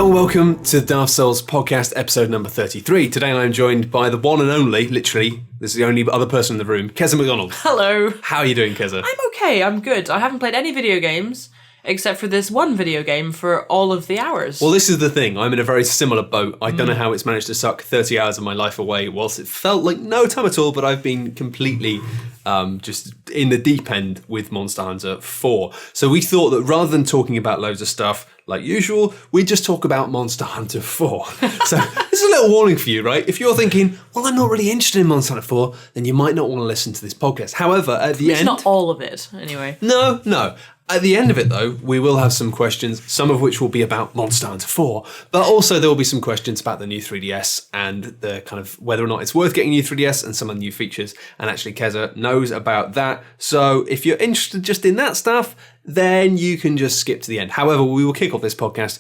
Hello and welcome to Dark Souls podcast episode number 33. Today I'm joined by the one and only, literally, this is the only other person in the room, Keza McDonald. Hello. How are you doing, Keza? I'm okay, I'm good. I haven't played any video games except for this one video game for all of the hours. Well, this is the thing. I'm in a very similar boat. I don't know how it's managed to suck 30 hours of my life away whilst it felt like no time at all, but I've been completely just in the deep end with Monster Hunter 4. So we thought that rather than talking about loads of stuff like usual, we just talk about Monster Hunter 4. So this is a little warning for you, right? If you're thinking, well, I'm not really interested in Monster Hunter 4, then you might not want to listen to this podcast. However, at the end... It's not all of it, anyway. No. At the end of it, though, we will have some questions, some of which will be about Monster Hunter 4, but also there will be some questions about the new 3DS and the kind of whether or not it's worth getting a new 3DS and some of the new features, and actually Keza knows about that. So if you're interested just in that stuff, then you can just skip to the end. However, we will kick off this podcast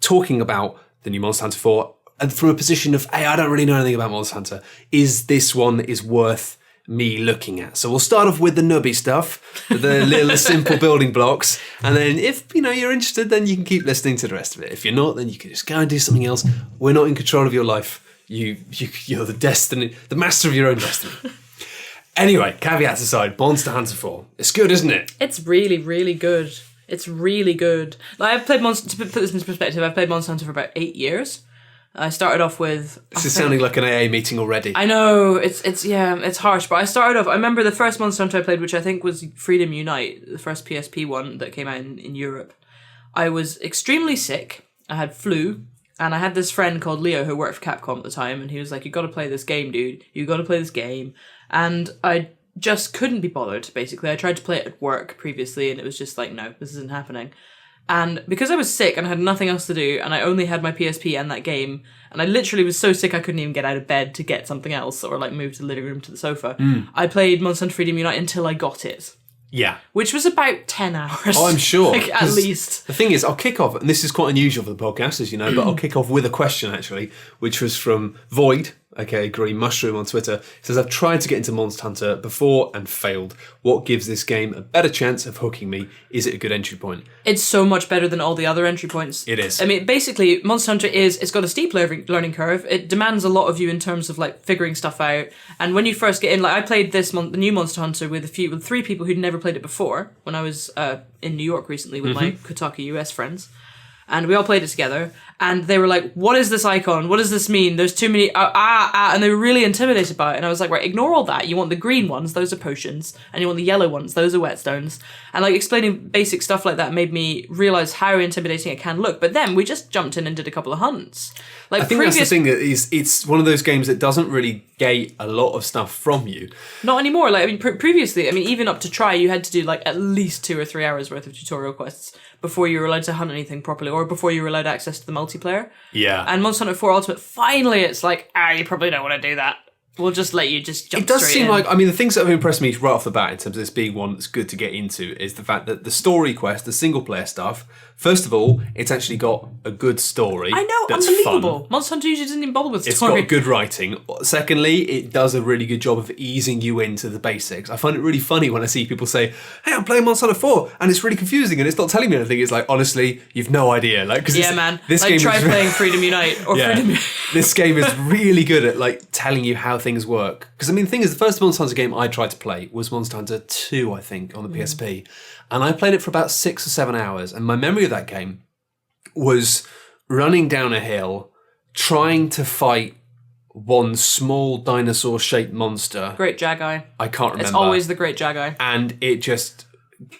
talking about the new Monster Hunter 4 and from a position of, hey, I don't really know anything about Monster Hunter. Is this one that is worth me looking at? So we'll start off with the nubby stuff, the little simple building blocks, and then if you're interested, then you can keep listening to the rest of it. If you're not, then you can just go and do something else. We're not in control of your life. You're the master of your own destiny. Anyway, caveats aside, Monster Hunter 4. It's good, isn't it? It's really, really good. It's really good. Like, I've played to put this into perspective, I've played Monster Hunter for about 8 years. I started off with... This is sounding like an AA meeting already. I know, it's harsh, but I remember the first Monster Hunter I played, which I think was Freedom Unite, the first PSP one that came out in Europe. I was extremely sick, I had flu, and I had this friend called Leo who worked for Capcom at the time, and he was like, you gotta play this game, dude, you gotta play this game. And I just couldn't be bothered, basically. I tried to play it at work previously, and it was just like, no, this isn't happening. And because I was sick and I had nothing else to do, and I only had my PSP and that game, and I literally was so sick I couldn't even get out of bed to get something else or like move to the living room to the sofa, I played Monster Hunter Freedom Unite until I got it. Yeah. Which was about 10 hours. Oh, I'm sure. Like, at least. The thing is, I'll kick off, and this is quite unusual for the podcast, as you know, but I'll kick off with a question, actually, which was from Void, aka Green Mushroom on Twitter. It says, I've tried to get into Monster Hunter before and failed. What gives this game a better chance of hooking me? Is it a good entry point? It's so much better than all the other entry points. It is. I mean, basically, Monster Hunter it's got a steep learning curve. It demands a lot of you in terms of like figuring stuff out. And when you first get in, like I played the new Monster Hunter with three people who'd never played it before when I was in New York recently with my Kotaku US friends. And we all played it together, and they were like, what is this icon? What does this mean? There's too many, and they were really intimidated by it. And I was like, right, ignore all that. You want the green ones, those are potions, and you want the yellow ones, those are whetstones. And like explaining basic stuff like that made me realize how intimidating it can look. But then we just jumped in and did a couple of hunts. Like I think that's the thing, that it's one of those games that doesn't really gate a lot of stuff from you. Not anymore. Like, I mean, previously, I mean, even up to try, you had to do like at least 2 or 3 hours worth of tutorial quests before you were allowed to hunt anything properly, or before you were allowed access to the multiplayer. Yeah. And Monster Hunter 4 Ultimate, finally, it's like, you probably don't want to do that. We'll just let you just jump straight in. It does seem like, I mean, the things that have impressed me right off the bat in terms of this being one that's good to get into is the fact that the story quest, the single player stuff, first of all, it's actually got a good story. I know, that's unbelievable. Fun. Monster Hunter usually doesn't even bother with story. It's got good writing. Secondly, it does a really good job of easing you into the basics. I find it really funny when I see people say, hey, I'm playing Monster Hunter 4, and it's really confusing, and it's not telling me anything. It's like, honestly, you've no idea. Like, yeah, man. This game try playing Freedom Unite or Freedom Unite. This game is really good at like telling you how things work. Because I mean, the thing is, the first Monster Hunter game I tried to play was Monster Hunter 2, I think, on the PSP. And I played it for about 6 or 7 hours. And my memory of that game was running down a hill, trying to fight one small dinosaur-shaped monster. Great Jageye. I can't remember. It's always the Great Jageye. And it just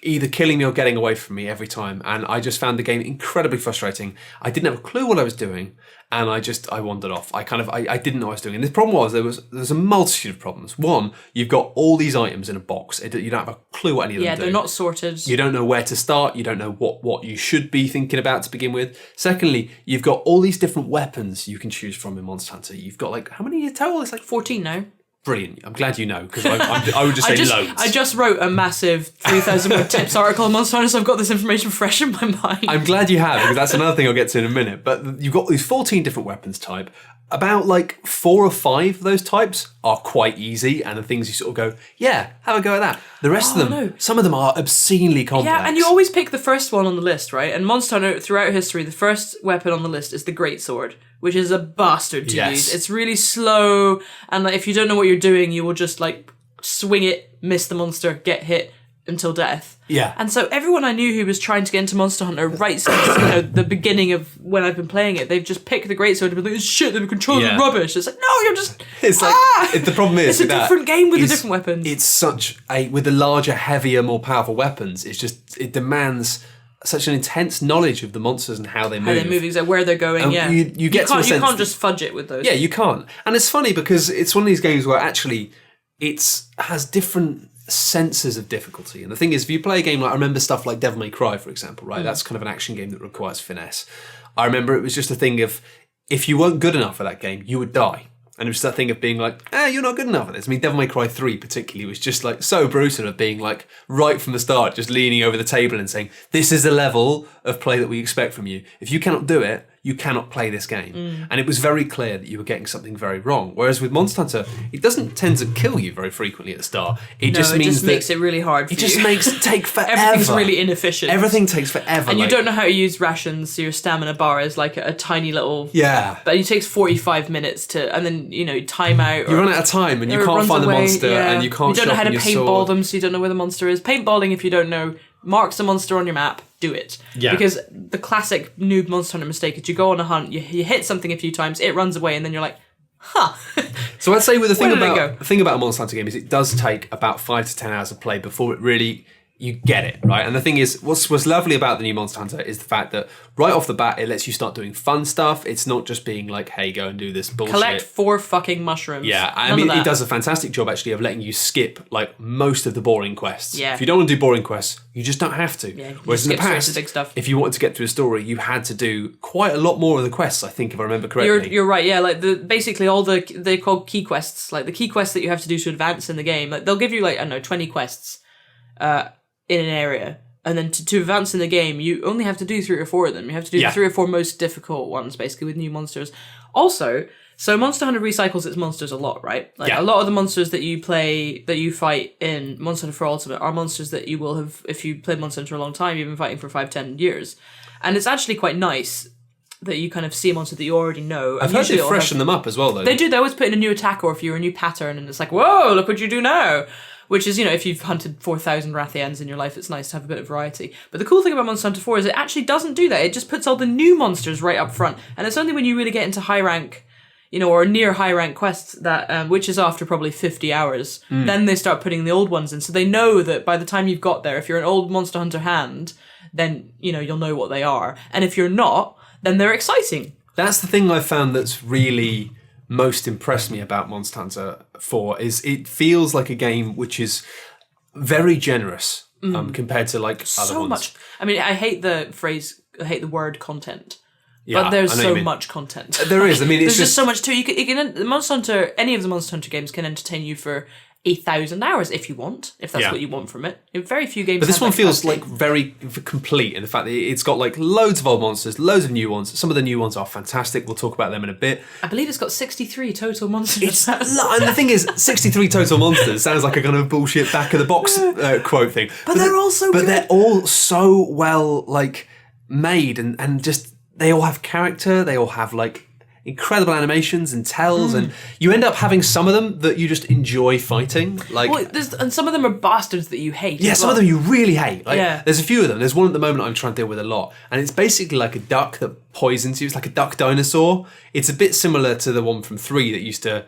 either killing me or getting away from me every time. And I just found the game incredibly frustrating. I didn't have a clue what I was doing. And I wandered off. I didn't know what I was doing. And the problem was there's a multitude of problems. One, you've got all these items in a box. You don't have a clue what any of them do. Yeah, they're not sorted. You don't know where to start. You don't know what you should be thinking about to begin with. Secondly, you've got all these different weapons you can choose from in Monster Hunter. You've got like, how many in total? It's like 14 now. Brilliant. I'm glad you know, because I would just say loads. I just wrote a massive 3,000 word tips article on Monster Hunter, so I've got this information fresh in my mind. I'm glad you have, because that's another thing I'll get to in a minute. But you've got these 14 different weapons type. About like 4 or 5 of those types are quite easy, and the things you sort of go, yeah, have a go at that. The rest of them, no. some of them are obscenely complex. Yeah, and you always pick the first one on the list, right? And Monster Hunter, throughout history, the first weapon on the list is the Greatsword, which is a bastard to use. It's really slow, and like if you don't know what you're doing, you will just like swing it, miss the monster, get hit until death. Yeah. And so everyone I knew who was trying to get into Monster Hunter right since the beginning of when I've been playing it, they've just picked the Greatsword and been like, shit, the controls are rubbish. It's like, no, you're just... It's like, the problem is... It's a different game with the different weapons. It's such a... With the larger, heavier, more powerful weapons, it's just... It demands such an intense knowledge of the monsters and how they move. How they move, exactly, where they're going, yeah. You get to a sense... You can't just fudge it with those. Yeah, you can't. And it's funny because it's one of these games where actually it has different senses of difficulty. And the thing is, if you play a game like, I remember stuff like Devil May Cry, for example, right? That's kind of an action game that requires finesse. I remember it was just a thing of, if you weren't good enough for that game, you would die. And it was that thing of being like, you're not good enough at this. I mean, Devil May Cry 3 particularly was just like so brutal of being like, right from the start, just leaning over the table and saying, this is the level of play that we expect from you. If you cannot do it, you cannot play this game. And it was very clear that you were getting something very wrong. Whereas with Monster Hunter, it doesn't tend to kill you very frequently at the start. It just makes it really hard for you. It just makes it take forever. Everything's really inefficient. Everything takes forever. And you don't know how to use rations, so your stamina bar is like a tiny little... Yeah. But it takes 45 minutes to... And then, time out. You run out of time and you can't find the monster and you can't You don't know how to sharpen your paintball sword. them, so you don't know where the monster is. Paintballing, if you don't know, marks a monster on your map, do it. Yeah. Because the classic noob Monster Hunter mistake is you go on a hunt, you hit something a few times, it runs away, and then you're like, huh. So I'd say with the thing Where did it about a Monster Hunter game is it does take about 5 to 10 hours of play before it really you get it, right? And the thing is, what's lovely about the new Monster Hunter is the fact that right off the bat, it lets you start doing fun stuff. It's not just being like, hey, go and do this bullshit. Collect 4 fucking mushrooms. Yeah, I mean, it does a fantastic job actually of letting you skip like most of the boring quests. Yeah. If you don't want to do boring quests, you just don't have to. Yeah, whereas in the skip straight to past, big stuff. if you wanted to get through a story, you had to do quite a lot more of the quests, I think, if I remember correctly. You're right, yeah. Like basically all they're called key quests. Like the key quests that you have to do to advance in the game. Like they'll give you like, I don't know, 20 quests in an area. And then to advance in the game, you only have to do 3 or 4 of them. You have to do the 3 or 4 most difficult ones, basically, with new monsters. Also, so Monster Hunter recycles its monsters a lot, right? Like a lot of the monsters that you fight in Monster Hunter 4 Ultimate are monsters that you will have, if you played Monster Hunter a long time, you've been fighting for 5-10 years. And it's actually quite nice that you kind of see a monster that you already know. I've heard they freshen them up as well, though. They do. They always put in a new attack or if you're a new pattern, and it's like, whoa, look what you do now. Which is, if you've hunted 4,000 Rathians in your life, it's nice to have a bit of variety. But the cool thing about Monster Hunter 4 is it actually doesn't do that. It just puts all the new monsters right up front. And it's only when you really get into high rank, or near high rank quests, that which is after probably 50 hours, then they start putting the old ones in. So they know that by the time you've got there, if you're an old Monster Hunter hand, then, you'll know what they are. And if you're not, then they're exciting. That's the thing I've found that's really most impressed me about Monster Hunter 4 is it feels like a game which is very generous compared to like other ones. Much. I mean, I hate the word content. Yeah, but there's I know so you mean. much content. There is. I mean, it's there's just so much too. You can Monster Hunter. Any of the Monster Hunter games can entertain you for 1,000 hours if you want, if that's what you want from it. Very few games. But this have one that feels capacity. like very complete in the fact that it's got like loads of old monsters, loads of new ones. Some of the new ones are fantastic. We'll talk about them in a bit. I believe it's got 63 total monsters. And the thing is, 63 total monsters sounds like a kind of bullshit back of the box quote thing. But they're all so good. But they're all so well like made and just they all have character. They all have like incredible animations and tells, and you end up having some of them that you just enjoy fighting. Like, and some of them are bastards that you hate. Yeah, some of them you really hate. Like, yeah. There's a few of them. There's one at the moment I'm trying to deal with a lot, and it's basically like a duck that poisons you. It's like a duck dinosaur. It's a bit similar to the one from 3 that used to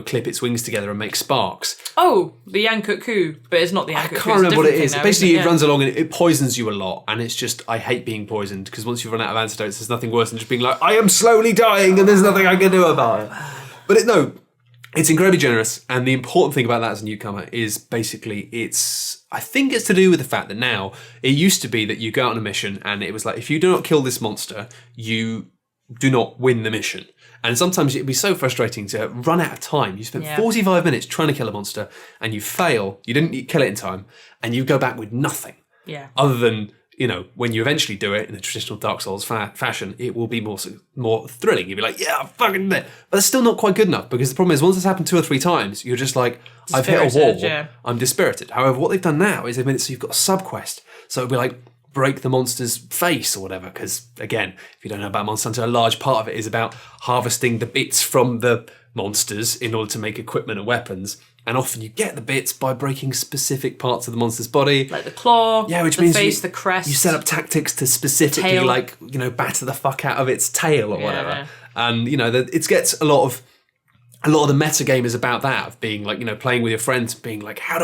clip its wings together and make sparks. Oh, the Yankut-Ku, but it's not the Yankut-Ku. I can't remember what it is. Now, Basically, it runs along and it poisons you a lot, and it's just, I hate being poisoned, because once you've run out of antidotes, there's nothing worse than just being like, I am slowly dying and there's nothing I can do about it. But it's incredibly generous, and the important thing about that as a newcomer is basically I think it's to do with the fact that now, it used to be that you go out on a mission and it was like, if you do not kill this monster, you do not win the mission. And sometimes it'd be so frustrating to run out of time. You spent 45 minutes trying to kill a monster and you fail, you didn't kill it in time, and you go back with nothing. Yeah. Other than you know, when you eventually do it in a traditional Dark Souls fashion, it will be more thrilling. You'll be like, yeah, I'm fucking there. But it's still not quite good enough, because the problem is once it's happened 2 or 3 times, you're just like, I've hit a wall, yeah. I'm dispirited. However, what they've done now is they've made it so you've got a sub-quest. So it'll be like, break the monster's face or whatever, because again, if you don't know about Monster Hunter, a large part of it is about harvesting the bits from the monsters in order to make equipment and weapons. And often you get the bits by breaking specific parts of the monster's body. Like the claw, which the means face, the crest. You set up tactics to specifically, tail. like, you know, batter the fuck out of its tail or whatever. Yeah. And, you know, it gets a lot of the meta game is about that, of being like, you know, playing with your friends, being like, how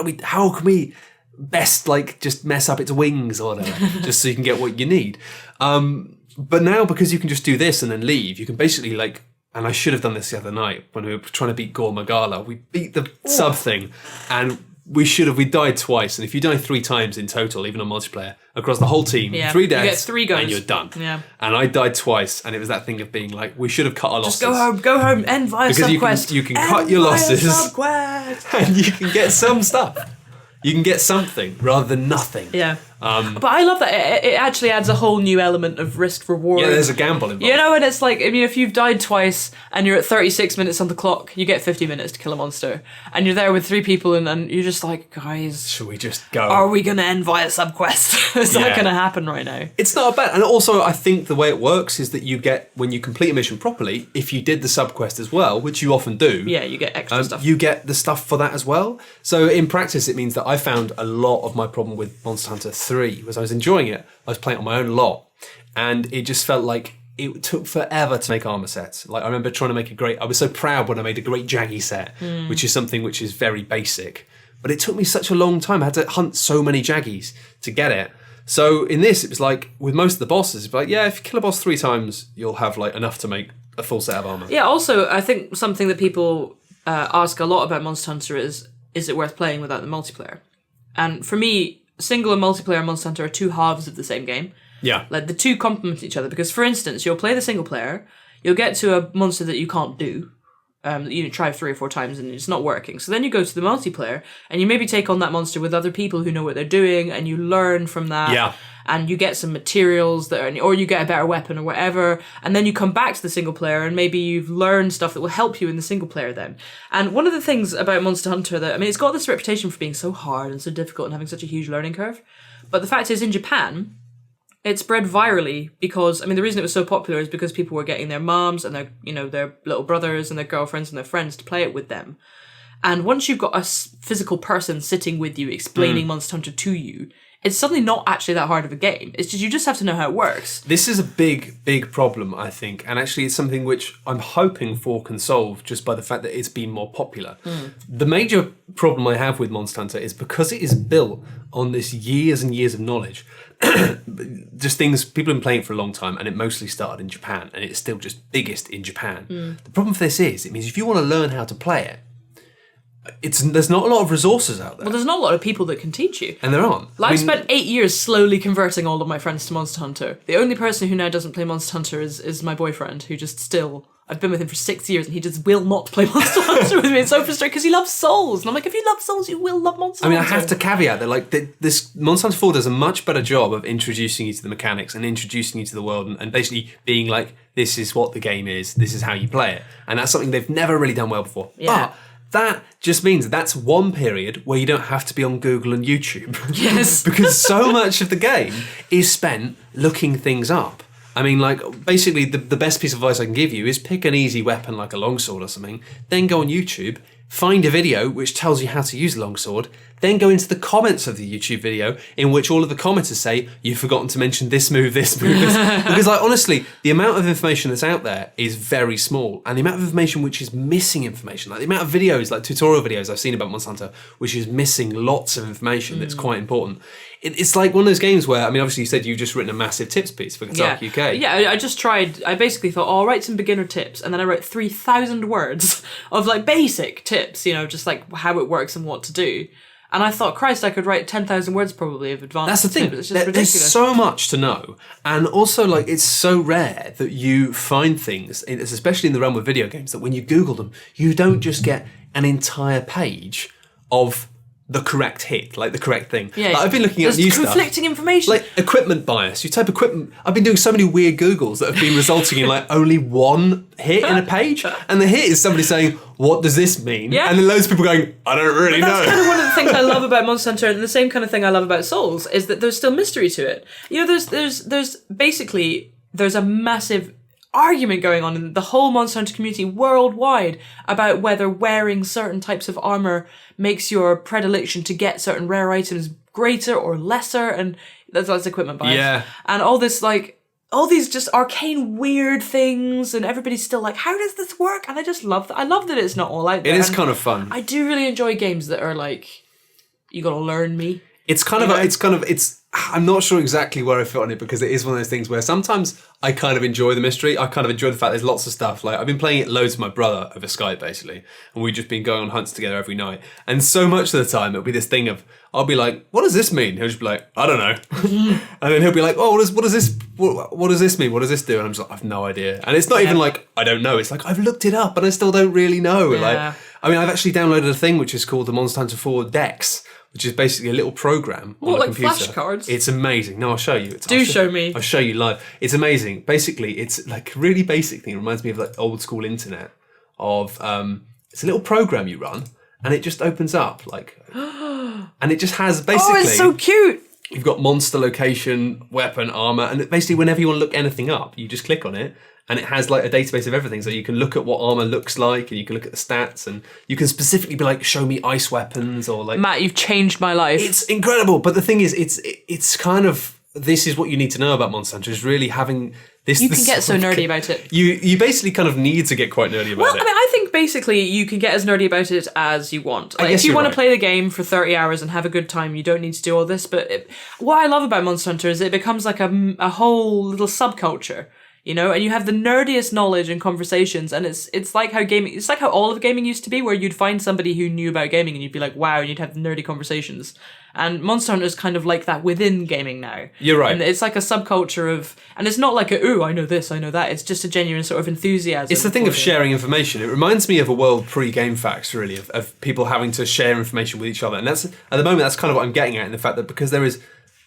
can we best, like, just mess up its wings or whatever, just so you can get what you need. But now, because you can just do this and then leave, you can basically, like, and I should have done this the other night when we were trying to beat Gore Magala. We beat the sub thing, and we died twice. And if you die 3 times in total, even on multiplayer, across the whole team, 3 deaths, you get 3 goes. and you're done. Yeah. And I died twice, and it was that thing of being like, we should have cut our losses. Just go home, end via because subquest. you can cut your losses, Subquest. and you can get some stuff. You can get something rather than nothing. Yeah. But I love that. It actually adds a whole new element of risk reward. Yeah, there's a gamble involved. You know, and it's like, I mean, if you've died twice and you're at 36 minutes on the clock, you get 50 minutes to kill a monster. And you're there with 3 people and you're just like, guys, should we just go? Are we going to end via subquest? It's not going to happen right now. It's not bad. And also, I think the way it works is that you get, when you complete a mission properly, if you did the subquest as well, which you often do. Yeah, you get extra stuff. You get the stuff for that as well. So in practice, it means that I found a lot of my problem with Monster Hunter 3 was I was enjoying it. I was playing it on my own a lot. And it just felt like it took forever to make armor sets. Like, I remember trying to make I was so proud when I made a great Jaggy set, which is something which is very basic. But it took me such a long time. I had to hunt so many Jaggies to get it. So in this, it was like, with most of the bosses, it's like, yeah, if you kill a boss 3 times, you'll have like enough to make a full set of armor. Yeah, also, I think something that people ask a lot about Monster Hunter is it worth playing without the multiplayer? And for me, single and multiplayer Monster Hunter are 2 halves of the same game. Yeah. Like, the 2 complement each other, because, for instance, you'll play the single player, you'll get to a monster that you can't do, that you try 3 or 4 times and it's not working. So then you go to the multiplayer, and you maybe take on that monster with other people who know what they're doing, and you learn from that. Yeah. And you get some materials or you get a better weapon or whatever, and then you come back to the single player and maybe you've learned stuff that will help you in the single player then. And one of the things about Monster Hunter that, I mean, it's got this reputation for being so hard and so difficult and having such a huge learning curve. But the fact is, in Japan, it spread virally because, I mean, the reason it was so popular is because people were getting their moms and their little brothers and their girlfriends and their friends to play it with them. And once you've got a physical person sitting with you explaining Monster Hunter to you, it's suddenly not actually that hard of a game. It's just, you just have to know how it works. This is a big, big problem, I think. And actually it's something which I'm hoping for can solve just by the fact that it's been more popular. The major problem I have with Monster Hunter is because it is built on this years and years of knowledge. Just things, people have been playing it for a long time, and it mostly started in Japan, and it's still just biggest in Japan. The problem for this is, it means if you want to learn how to play it, there's not a lot of resources out there. Well, there's not a lot of people that can teach you. And there aren't. Like, I spent 8 years slowly converting all of my friends to Monster Hunter. The only person who now doesn't play Monster Hunter is my boyfriend, who just still... I've been with him for 6 years and he just will not play Monster Hunter with me. It's so frustrating because he loves Souls. And I'm like, if you love Souls, you will love Monster Hunter. I mean, I have to caveat that, like, this Monster Hunter 4 does a much better job of introducing you to the mechanics and introducing you to the world and basically being like, this is what the game is, this is how you play it. And that's something they've never really done well before. Yeah. But that just means that's one period where you don't have to be on Google and YouTube. Yes. Because so much of the game is spent looking things up. I mean, like, basically the best piece of advice I can give you is pick an easy weapon like a longsword or something, then go on YouTube, find a video which tells you how to use a longsword, then go into the comments of the YouTube video in which all of the commenters say, you've forgotten to mention this move, this move, this. Because, like, honestly, the amount of information that's out there is very small, and the amount of information which is missing information, like the amount of videos, like tutorial videos I've seen about Monster Hunter, which is missing lots of information that's quite important. It's like one of those games where, I mean, obviously you said you've just written a massive tips piece for Kotaku UK. Yeah, I just tried, I basically thought, I'll write some beginner tips, and then I wrote 3,000 words of, like, basic tips, just like how it works and what to do. And I thought, Christ, I could write 10,000 words probably of advanced That's the thing. tips. It's just ridiculous. There's so much to know. And also, like, it's so rare that you find things, especially in the realm of video games, that when you Google them, you don't just get an entire page of the correct hit, like the correct thing. Yeah, Like, I've been looking at there's new stuff. conflicting information. Like equipment bias. You type equipment. I've been doing so many weird Googles that have been resulting in like only one hit in a page, and the hit is somebody saying, "What does this mean?" Yeah. And then loads of people going, "I don't really That's know." kind of one of the things I love about Monster Hunter, and the same kind of thing I love about Souls, is that there's still mystery to it. You know, there's basically there's a massive argument going on in the whole Monster Hunter community worldwide about whether wearing certain types of armor makes your predilection to get certain rare items greater or lesser, and that's equipment bias. Yeah. And all this like all these just arcane weird things, and everybody's still like, how does this work? And I just love that. I love that it's not all out there. It is And kind of fun. I do really enjoy games that are like, you gotta learn me. It's kind of, I'm not sure exactly where I fit on it, because it is one of those things where sometimes I kind of enjoy the mystery. I kind of enjoy the fact there's lots of stuff. Like, I've been playing it loads with my brother over Skype, basically, and we've just been going on hunts together every night. And so much of the time, it'll be this thing of, I'll be like, what does this mean? He'll just be like, I don't know. And then he'll be like, oh, what does this mean? What does this do? And I'm just like, I've no idea. And it's not even like, I don't know. It's like, I've looked it up and I still don't really know. Yeah. Like, I mean, I've actually downloaded a thing which is called the Monster Hunter 4 Dex, which is basically a little program on a like computer. flashcards? It's amazing. No, I'll show you. Show me. I'll show you live. It's amazing. Basically, it's like a really basic thing. It reminds me of like old school internet. It's a little program you run, and it just opens up like, and it just has basically. Oh, it's so cute. You've got monster location, weapon, armor, and basically whenever you want to look anything up, you just click on it, and it has like a database of everything. So you can look at what armor looks like, and you can look at the stats, and you can specifically be like, show me ice weapons, or like. Matt, you've changed my life. It's incredible, but the thing is, it's kind of, this is what you need to know about Monster Hunter, is really having this. You can get so nerdy about it. You basically kind of need to get quite nerdy about Well, it. I mean, I think basically you can get as nerdy about it as you want. Like, guess if you you're want right. to play the game for 30 hours and have a good time, you don't need to do all this. But what I love about Monster Hunter is it becomes like a whole little subculture. You know, and you have the nerdiest knowledge and conversations, and it's like how gaming, it's like how all of gaming used to be, where you'd find somebody who knew about gaming and you'd be like, wow, and you'd have nerdy conversations. And Monster Hunter is kind of like that within gaming now. You're right. And it's like a subculture of, and it's not like ooh, I know this, I know that. It's just a genuine sort of enthusiasm. It's the thing for of it. sharing information. It reminds me of a world pre-Game Facts, really, of people having to share information with each other. And that's, at the moment, that's kind of what I'm getting at, in the fact that because there is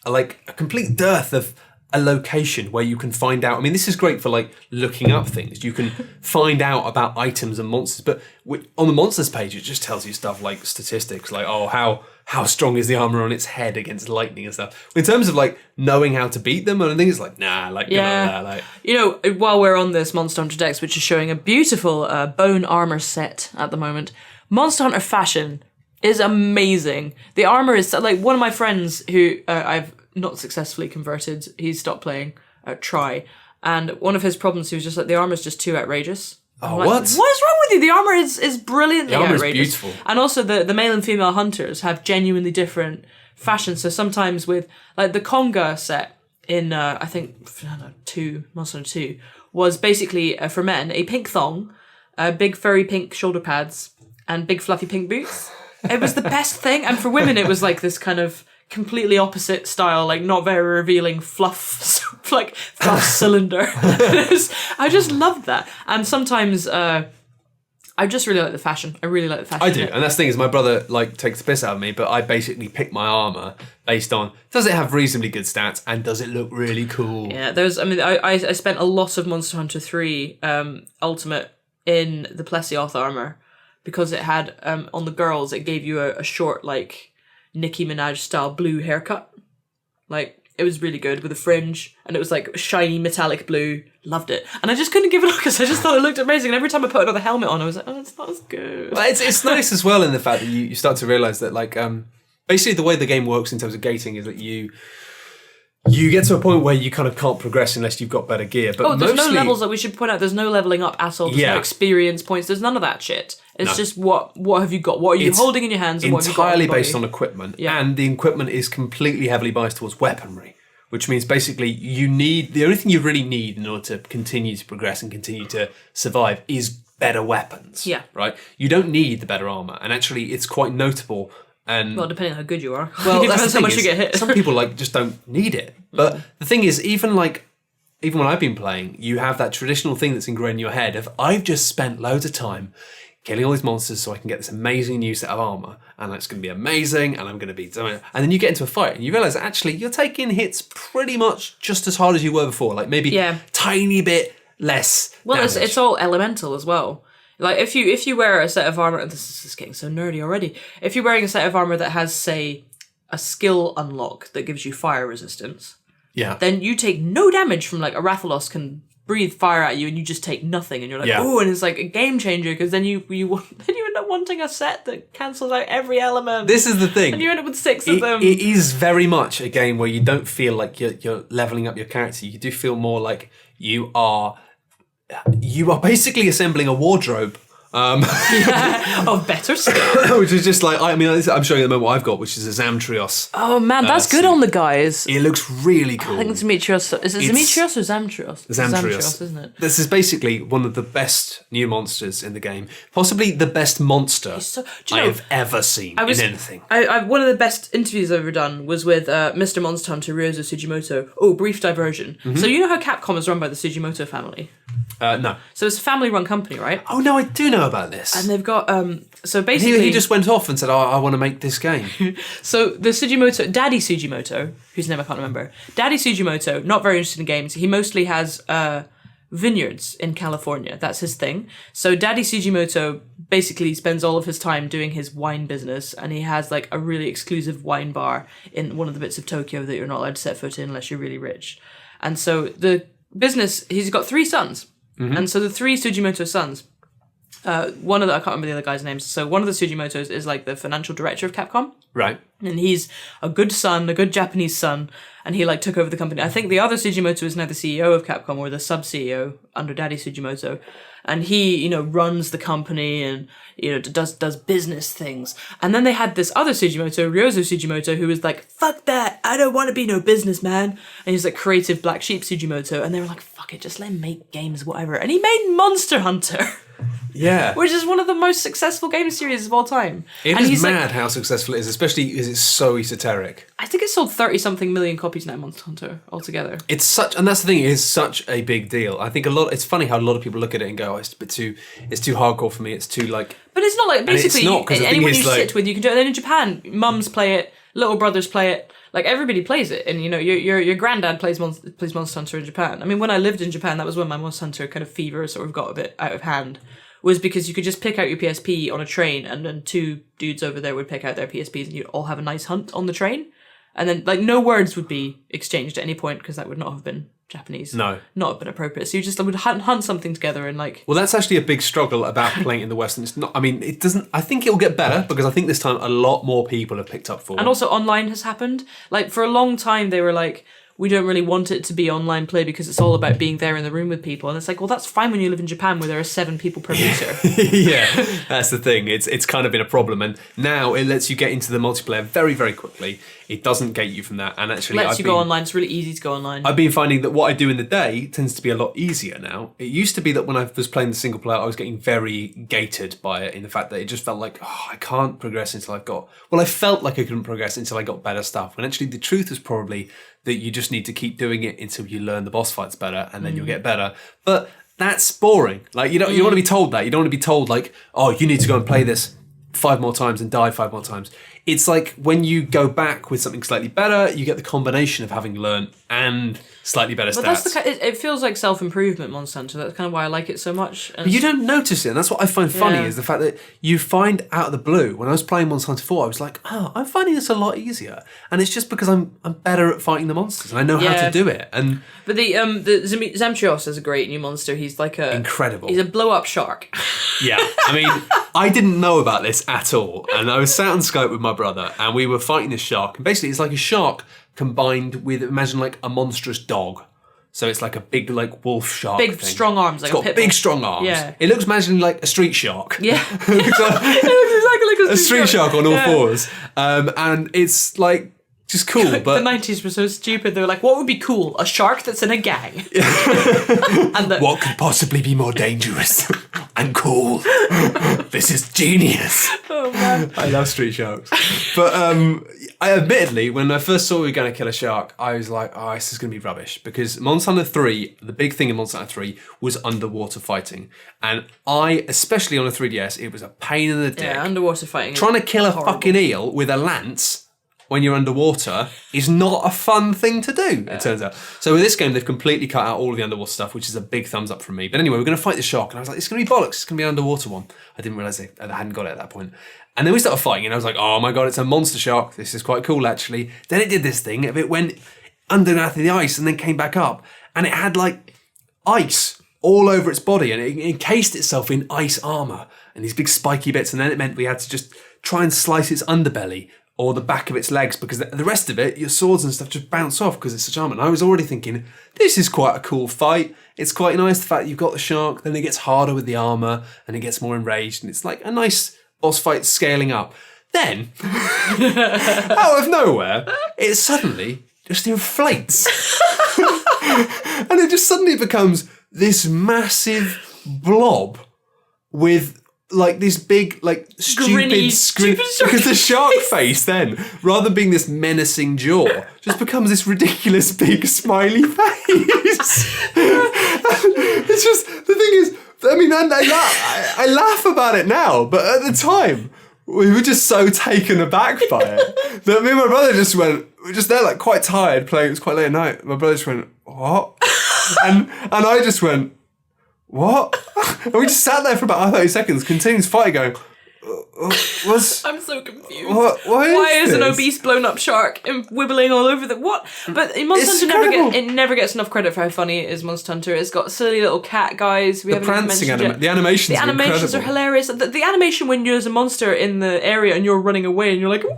a complete dearth of a location where you can find out. I mean, this is great for like looking up things. You can find out about items and monsters, but on the monsters page, it just tells you stuff like statistics, like, oh, how strong is the armor on its head against lightning and stuff. In terms of like knowing how to beat them, I think it's like, nah, like, Yeah. like. You know, while we're on this Monster Hunter Dex, which is showing a beautiful bone armor set at the moment, Monster Hunter fashion is amazing. The armor is like, one of my friends who I've not successfully converted, he stopped playing, try. And one of his problems, he was just like, the armor's just too outrageous. Oh, Like, what? What is wrong with you? The armor is brilliantly The armor's outrageous. beautiful. And also the male and female hunters have genuinely different fashions. So sometimes with like the Conga set in I think Monster Hunter 2 was basically for men a pink thong, big furry pink shoulder pads, and big fluffy pink boots. It was the best thing. And for women it was like this kind of completely opposite style, like not very revealing fluff cylinder. I just loved that. And sometimes I just really like the fashion. I really like the fashion. I do, and that's the thing is, my brother like takes the piss out of me, but I basically pick my armor based on, does it have reasonably good stats and does it look really cool? Yeah, I spent a lot of Monster Hunter 3 Ultimate in the Plesioth armor because it had on the girls, it gave you a short like Nicki Minaj style blue haircut. Like, it was really good with a fringe, and it was like shiny metallic blue. Loved it. And I just couldn't give it up because I just thought it looked amazing. And every time I put another helmet on, I was like, oh, it's not as good. But it's nice as well in the fact that you start to realise that like basically the way the game works in terms of gating is that you get to a point where you kind of can't progress unless you've got better gear. But There's mostly, no levels that we should point out. There's no leveling up at all. There's no experience points. There's none of that shit. It's just what have you got? What are you holding in your hands? And what have you got entirely on your based body? on equipment, Yeah. and the equipment is completely heavily biased towards weaponry, which means basically the only thing you really need in order to continue to progress and continue to survive is better weapons. Yeah. Right? You don't need the better armor, and actually it's quite notable. And Well, depending on how good you are. well, It that's the depends how thing much is, you get hit. some people like just don't need it. But the thing is, even when I've been playing, you have that traditional thing that's ingrained in your head of, I've just spent loads of time killing all these monsters so I can get this amazing new set of armor, and it's going to be amazing, and I'm going to be doing it. And then you get into a fight, and you realize that actually you're taking hits pretty much just as hard as you were before, like maybe tiny bit less. Well, damage. it's all elemental as well. Like if you wear a set of armor, this is getting so nerdy already. If you're wearing a set of armor that has, say, a skill unlock that gives you fire resistance, then you take no damage from like a Rathalos can breathe fire at you and you just take nothing, and you're like, oh, and it's like a game changer, because then you end up wanting a set that cancels out every element. This is the thing, and you end up with 6 of them. It is very much a game where you don't feel like you're leveling up your character. You do feel more like you are basically assembling a wardrobe. Of better stuff. Which is just like, I'm showing you at the moment what I've got, which is a Zamtrios. Oh man, that's good on the guys. It looks really cool. I think it's Demetrios. Is it Demetrios or Zamtrios? Zamtrios, isn't it? This is basically one of the best new monsters in the game. Possibly the best monster I have ever seen in anything. One of the best interviews I've ever done was with Mr. Monster Hunter Ryozo Sugimoto. Oh, brief diversion. Mm-hmm. So you know how Capcom is run by the Sugimoto family? No. So it's a family-run company, right? Oh no, I do know about this. And they've got so basically he just went off and said, I want to make this game. So the Sugimoto, Daddy Sugimoto, whose name I can't remember, Daddy Sugimoto, not very interested in games. He mostly has vineyards in California. That's his thing. So Daddy Sugimoto basically spends all of his time doing his wine business, and he has like a really exclusive wine bar in one of the bits of Tokyo that you're not allowed to set foot in unless you're really rich. And so the business, he's got 3 sons. Mm-hmm. And so the 3 Sugimoto sons, one of the, I can't remember the other guy's names. So one of the Sugimotos is like the financial director of Capcom. Right. And he's a good son, a good Japanese son, and he like took over the company. I think the other Sugimoto is now the CEO of Capcom, or the sub-CEO under Daddy Sugimoto. And he, runs the company and, does business things. And then they had this other Sugimoto, Ryozo Sugimoto, who was like, fuck that, I don't want to be no businessman. And he's like creative black sheep Sugimoto. And they were like, fuck it, just let him make games, whatever. And he made Monster Hunter. Yeah. Which is one of the most successful game series of all time. It is mad how successful it is, especially because it's so esoteric. I think it sold 30-something million copies now, Monster Hunter, altogether. And that's the thing, it is such a big deal. I think it's funny how a lot of people look at it and go, it's too hardcore for me, it's too like... But it's not like, basically, it's not, anyone you sit with, you can do it. And then in Japan, mums play it, little brothers play it, like everybody plays it. And your granddad plays Monster Hunter in Japan. I mean, when I lived in Japan, that was when my Monster Hunter kind of fever sort of got a bit out of hand. Was because you could just pick out your PSP on a train, and then 2 dudes over there would pick out their PSPs, and you'd all have a nice hunt on the train. And then, like, no words would be exchanged at any point, because that would not have been Japanese. No. Not have been appropriate. So you just would hunt something together and, like... Well, that's actually a big struggle about playing in the West. And it's not... I mean, it doesn't... I think it'll get better, because I think this time a lot more people have picked up for it. And also online has happened. Like, for a long time, they were like... We don't really want it to be online play because it's all about being there in the room with people. And it's like, well, that's fine when you live in Japan where there are 7 people per meter. Yeah, that's the thing. It's kind of been a problem. And now it lets you get into the multiplayer very, very quickly. It doesn't gate you from that. And actually, lets you go online. It's really easy to go online. I've been finding that what I do in the day tends to be a lot easier now. It used to be that when I was playing the single player, I was getting very gated by it in the fact that it just felt like, I can't progress until I've got... Well, I felt like I couldn't progress until I got better stuff. When actually the truth was probably that you just need to keep doing it until you learn the boss fights better, and then you'll get better. But that's boring. Like, you don't want to be told that. You don't want to be told, like, oh, you need to go and play this 5 more times and die 5 more times. It's like when you go back with something slightly better, you get the combination of having learnt and slightly better stats. But it feels like self-improvement, Monster Hunter. That's kind of why I like it so much. But you don't notice it, and that's what I find funny, is the fact that you find out of the blue, when I was playing Monster Hunter 4, I was like, I'm finding this a lot easier. And it's just because I'm better at fighting the monsters, and I know how to do it. But the Zamtrios is a great new monster. He's like incredible. He's a blow-up shark. Yeah, I mean, I didn't know about this at all, and I was sat on Skype with my brother, and we were fighting this shark, and basically it's like a shark combined with, imagine like a monstrous dog. So it's like a big, like, wolf shark big, thing. strong arms, like it's got a pit big, bull. strong arms. Yeah. It looks, imagine, like a street shark. Yeah. It looks exactly like a street shark on all fours. And it's, like, just cool. But the 90s were so stupid. They were like, what would be cool? A shark that's in a gang. What could possibly be more dangerous and cool? This is genius. Oh, man. I love street sharks. But admittedly, when I first saw we were going to kill a shark, I was like, oh, this is going to be rubbish. Because Monster Hunter 3, the big thing in Monster Hunter 3 was underwater fighting. And especially on a 3DS, it was a pain in the dick. Yeah, underwater fighting. Trying to kill a horrible. fucking eel with a lance when you're underwater is not a fun thing to do, it turns out. So with this game, they've completely cut out all of the underwater stuff, which is a big thumbs up from me. But anyway, we're going to fight the shark. And I was like, it's going to be bollocks. It's going to be an underwater one. I didn't realise I hadn't got it at that point. And then we started fighting, and I was like, oh my God, it's a monster shark. This is quite cool, actually. Then it did this thing. It went underneath the ice and then came back up. And it had like ice all over its body, and it encased itself in ice armour and these big spiky bits. And then it meant we had to just try and slice its underbelly or the back of its legs, because the rest of it, your swords and stuff, just bounce off because it's such armour. And I was already thinking, this is quite a cool fight. It's quite nice, the fact that you've got the shark, then it gets harder with the armour, and it gets more enraged, and it's like a nice boss fight scaling up. Then, out of nowhere, it suddenly just inflates. And it just suddenly becomes this massive blob with like this big, like Grinny, stupid because the shark face then, rather than being this menacing jaw, just becomes this ridiculous big smiley face. It's just, the thing is, I mean, I laugh about it now, but at the time, we were just so taken aback by it that me and my brother just went, we were just there like quite tired playing, it was quite late at night. My brother just went, what? and I just went, what? And we just sat there for about 30 seconds, continuous fight going, what's... I'm so confused. Why is an obese blown up shark wibbling all over the... What? But in Monster Hunter never gets enough credit for how funny it is, Monster Hunter. It's got silly little cat guys. The prancing the animations are hilarious. The animation when you're as a monster in the area and you're running away and you're like, wah!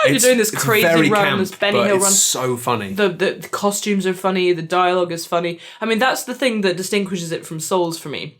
You're doing this crazy run, this Benny Hill run. It's so funny. The costumes are funny, the dialogue is funny. I mean, that's the thing that distinguishes it from Souls for me.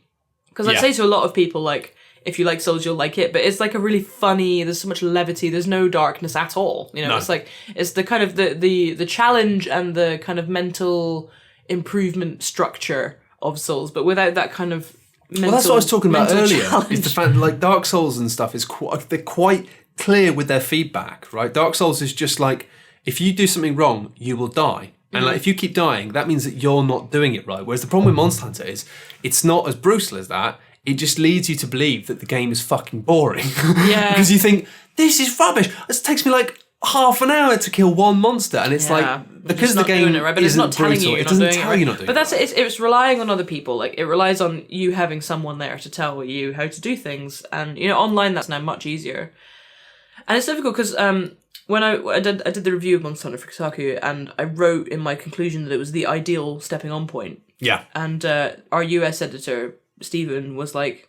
Because I'd say to a lot of people, like, if you like Souls, you'll like it. But it's like a really funny, there's so much levity, there's no darkness at all. You know, no. It's like, it's the kind of the challenge and the kind of mental improvement structure of Souls, but without that kind of mental, well, that's what I was talking about earlier. Challenge. Is the fact that like Dark Souls and stuff is they're quite clear with their feedback, right? Dark Souls is just like, if you do something wrong, you will die. And like, if you keep dying, that means that you're not doing it right. Whereas the problem with Monster Hunter is, it's not as brutal as that. It just leads you to believe that the game is fucking boring. Yeah. Because you think, this is rubbish. It takes me like half an hour to kill one monster. And it's like, because the game it, right? But it's not telling brutal, you it doesn't tell you not doing it. But that's it. It's relying on other people. Like, it relies on you having someone there to tell you how to do things. And, you know, online that's now much easier. And it's difficult because when I did the review of Monster Hunter for Kotaku, and I wrote in my conclusion that it was the ideal stepping on point. Yeah. And our US editor, Stephen, was like,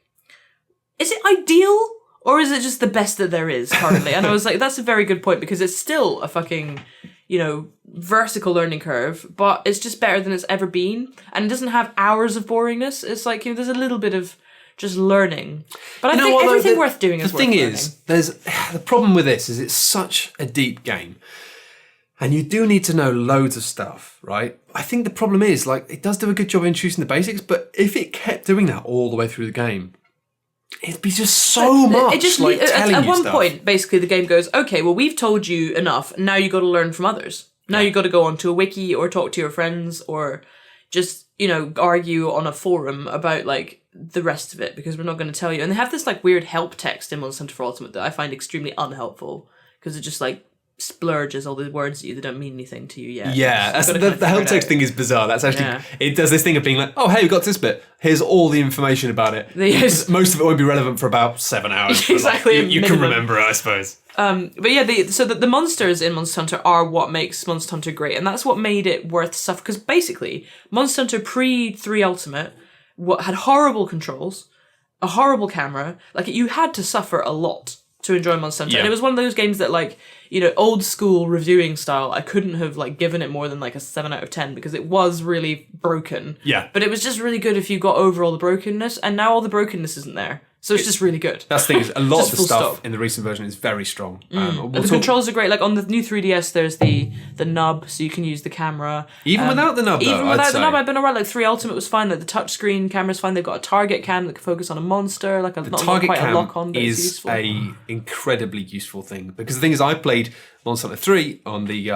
is it ideal? Or is it just the best that there is currently? And I was like, that's a very good point, because it's still a fucking, you know, vertical learning curve, but it's just better than it's ever been. And it doesn't have hours of boringness. It's like, you know, there's a little bit of just learning. But I think everything worth doing is worth learning. The thing is, the problem with this is it's such a deep game. And you do need to know loads of stuff, right? I think the problem is, like, it does do a good job of introducing the basics, but if it kept doing that all the way through the game, it'd be just so much. It just like telling at you one stuff. point, basically, the game goes, okay, well, we've told you enough. Now you got to learn from others. Now you got to go onto a wiki or talk to your friends or just, you know, argue on a forum about like the rest of it, because we're not going to tell you. And they have this like weird help text in Monster Hunter for Ultimate that I find extremely unhelpful, because it just like splurges all the words that don't mean anything to you yet. Yeah, that's, the help text thing is bizarre. That's actually, it does this thing of being like, oh, hey, we got to this bit. Here's all the information about it. Most of it won't be relevant for about 7 hours. Exactly. Like, you can remember it, I suppose. But yeah, the monsters in Monster Hunter are what makes Monster Hunter great, and that's what made it worth stuff. Because basically, Monster Hunter pre-3 Ultimate had horrible controls, a horrible camera. Like, you had to suffer a lot to enjoy Monster Hunter. Yeah. And it was one of those games that, like, you know, old school reviewing style, I couldn't have like given it more than like a 7 out of 10, because it was really broken. Yeah. But it was just really good if you got over all the brokenness, and now all the brokenness isn't there. So it's just really good. That's the thing. Is a lot Just of the full stuff stop. in the recent version is very strong. And the controls are great. Like on the new 3DS, there's the nub, so you can use the camera. Even without the nub, though, Even without I'd the nub, say. I've been alright. Like 3 Ultimate was fine. Like the touchscreen camera's fine. They've got a target cam that can focus on a monster. Like not Target quite a cam lock on, but it's is useful. a incredibly useful thing because the thing is, I played Monster Hunter 3 on the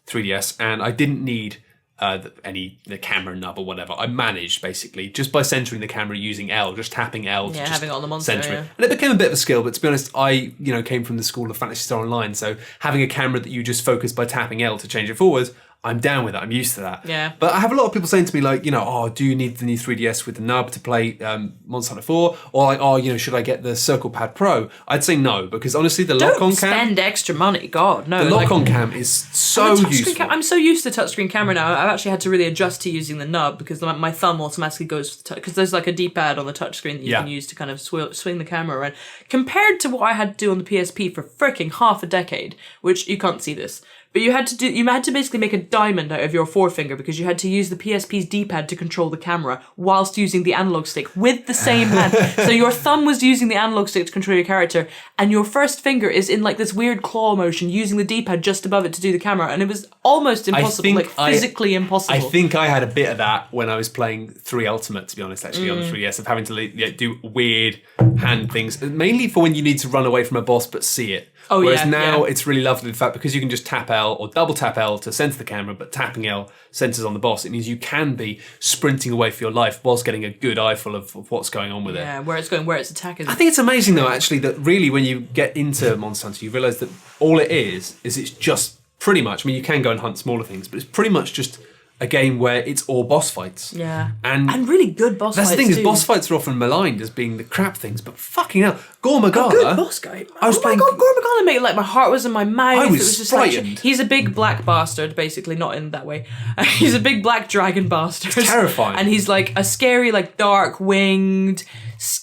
3DS, and I didn't need the camera nub or whatever. I managed basically just by centering the camera using L, just tapping L. To just having it on the monster. center it. Yeah. And it became a bit of a skill. But to be honest, I came from the school of Phantasy Star Online, so having a camera that you just focus by tapping L to change it forwards, I'm down with that. I'm used to that. Yeah. But I have a lot of people saying to me like, oh, do you need the new 3DS with the nub to play Monster Hunter 4? Or like, oh, should I get the Circle Pad Pro? I'd say no, because honestly, the lock-on Don't cam, spend extra money. God, no. the lock-on cam is so useful. I'm so used to touchscreen camera now. I've actually had to really adjust to using the nub because my thumb automatically goes for the touch. Because there's like a D-pad on the touchscreen that you can use to kind of swing the camera around. Compared to what I had to do on the PSP for freaking half a decade, which you can't see this. But you had to basically make a diamond out of your forefinger because you had to use the PSP's D-pad to control the camera whilst using the analog stick with the same hand. So your thumb was using the analog stick to control your character, and your first finger is in like this weird claw motion using the D-pad just above it to do the camera, and it was almost impossible, physically impossible. I think I had a bit of that when I was playing 3 Ultimate, to be honest, actually, on the 3DS, of having to do weird hand things, mainly for when you need to run away from a boss but see it. Oh, Whereas yeah, now yeah. it's really lovely, the fact, because you can just tap L or double tap L to center the camera, but tapping L centers on the boss. It means you can be sprinting away for your life whilst getting a good eyeful of what's going on with it. Yeah, where it's going, where its attack is. I think it's amazing, though, actually, that really when you get into Monster Hunter, you realise that all it is it's just pretty much, I mean, you can go and hunt smaller things, but it's pretty much just a game where it's all boss fights. Yeah. And really good boss fights. that's the thing, is too. boss fights are often maligned as being the crap things, but fucking hell, Gore Magala. Good boss guy. I was playing. Oh my god, Gore Magala made like my heart was in my mouth. I was It was just frightened. Like, he's a big black bastard, basically, not in that way. He's a big black dragon bastard. It's terrifying. And he's like a scary, like dark winged,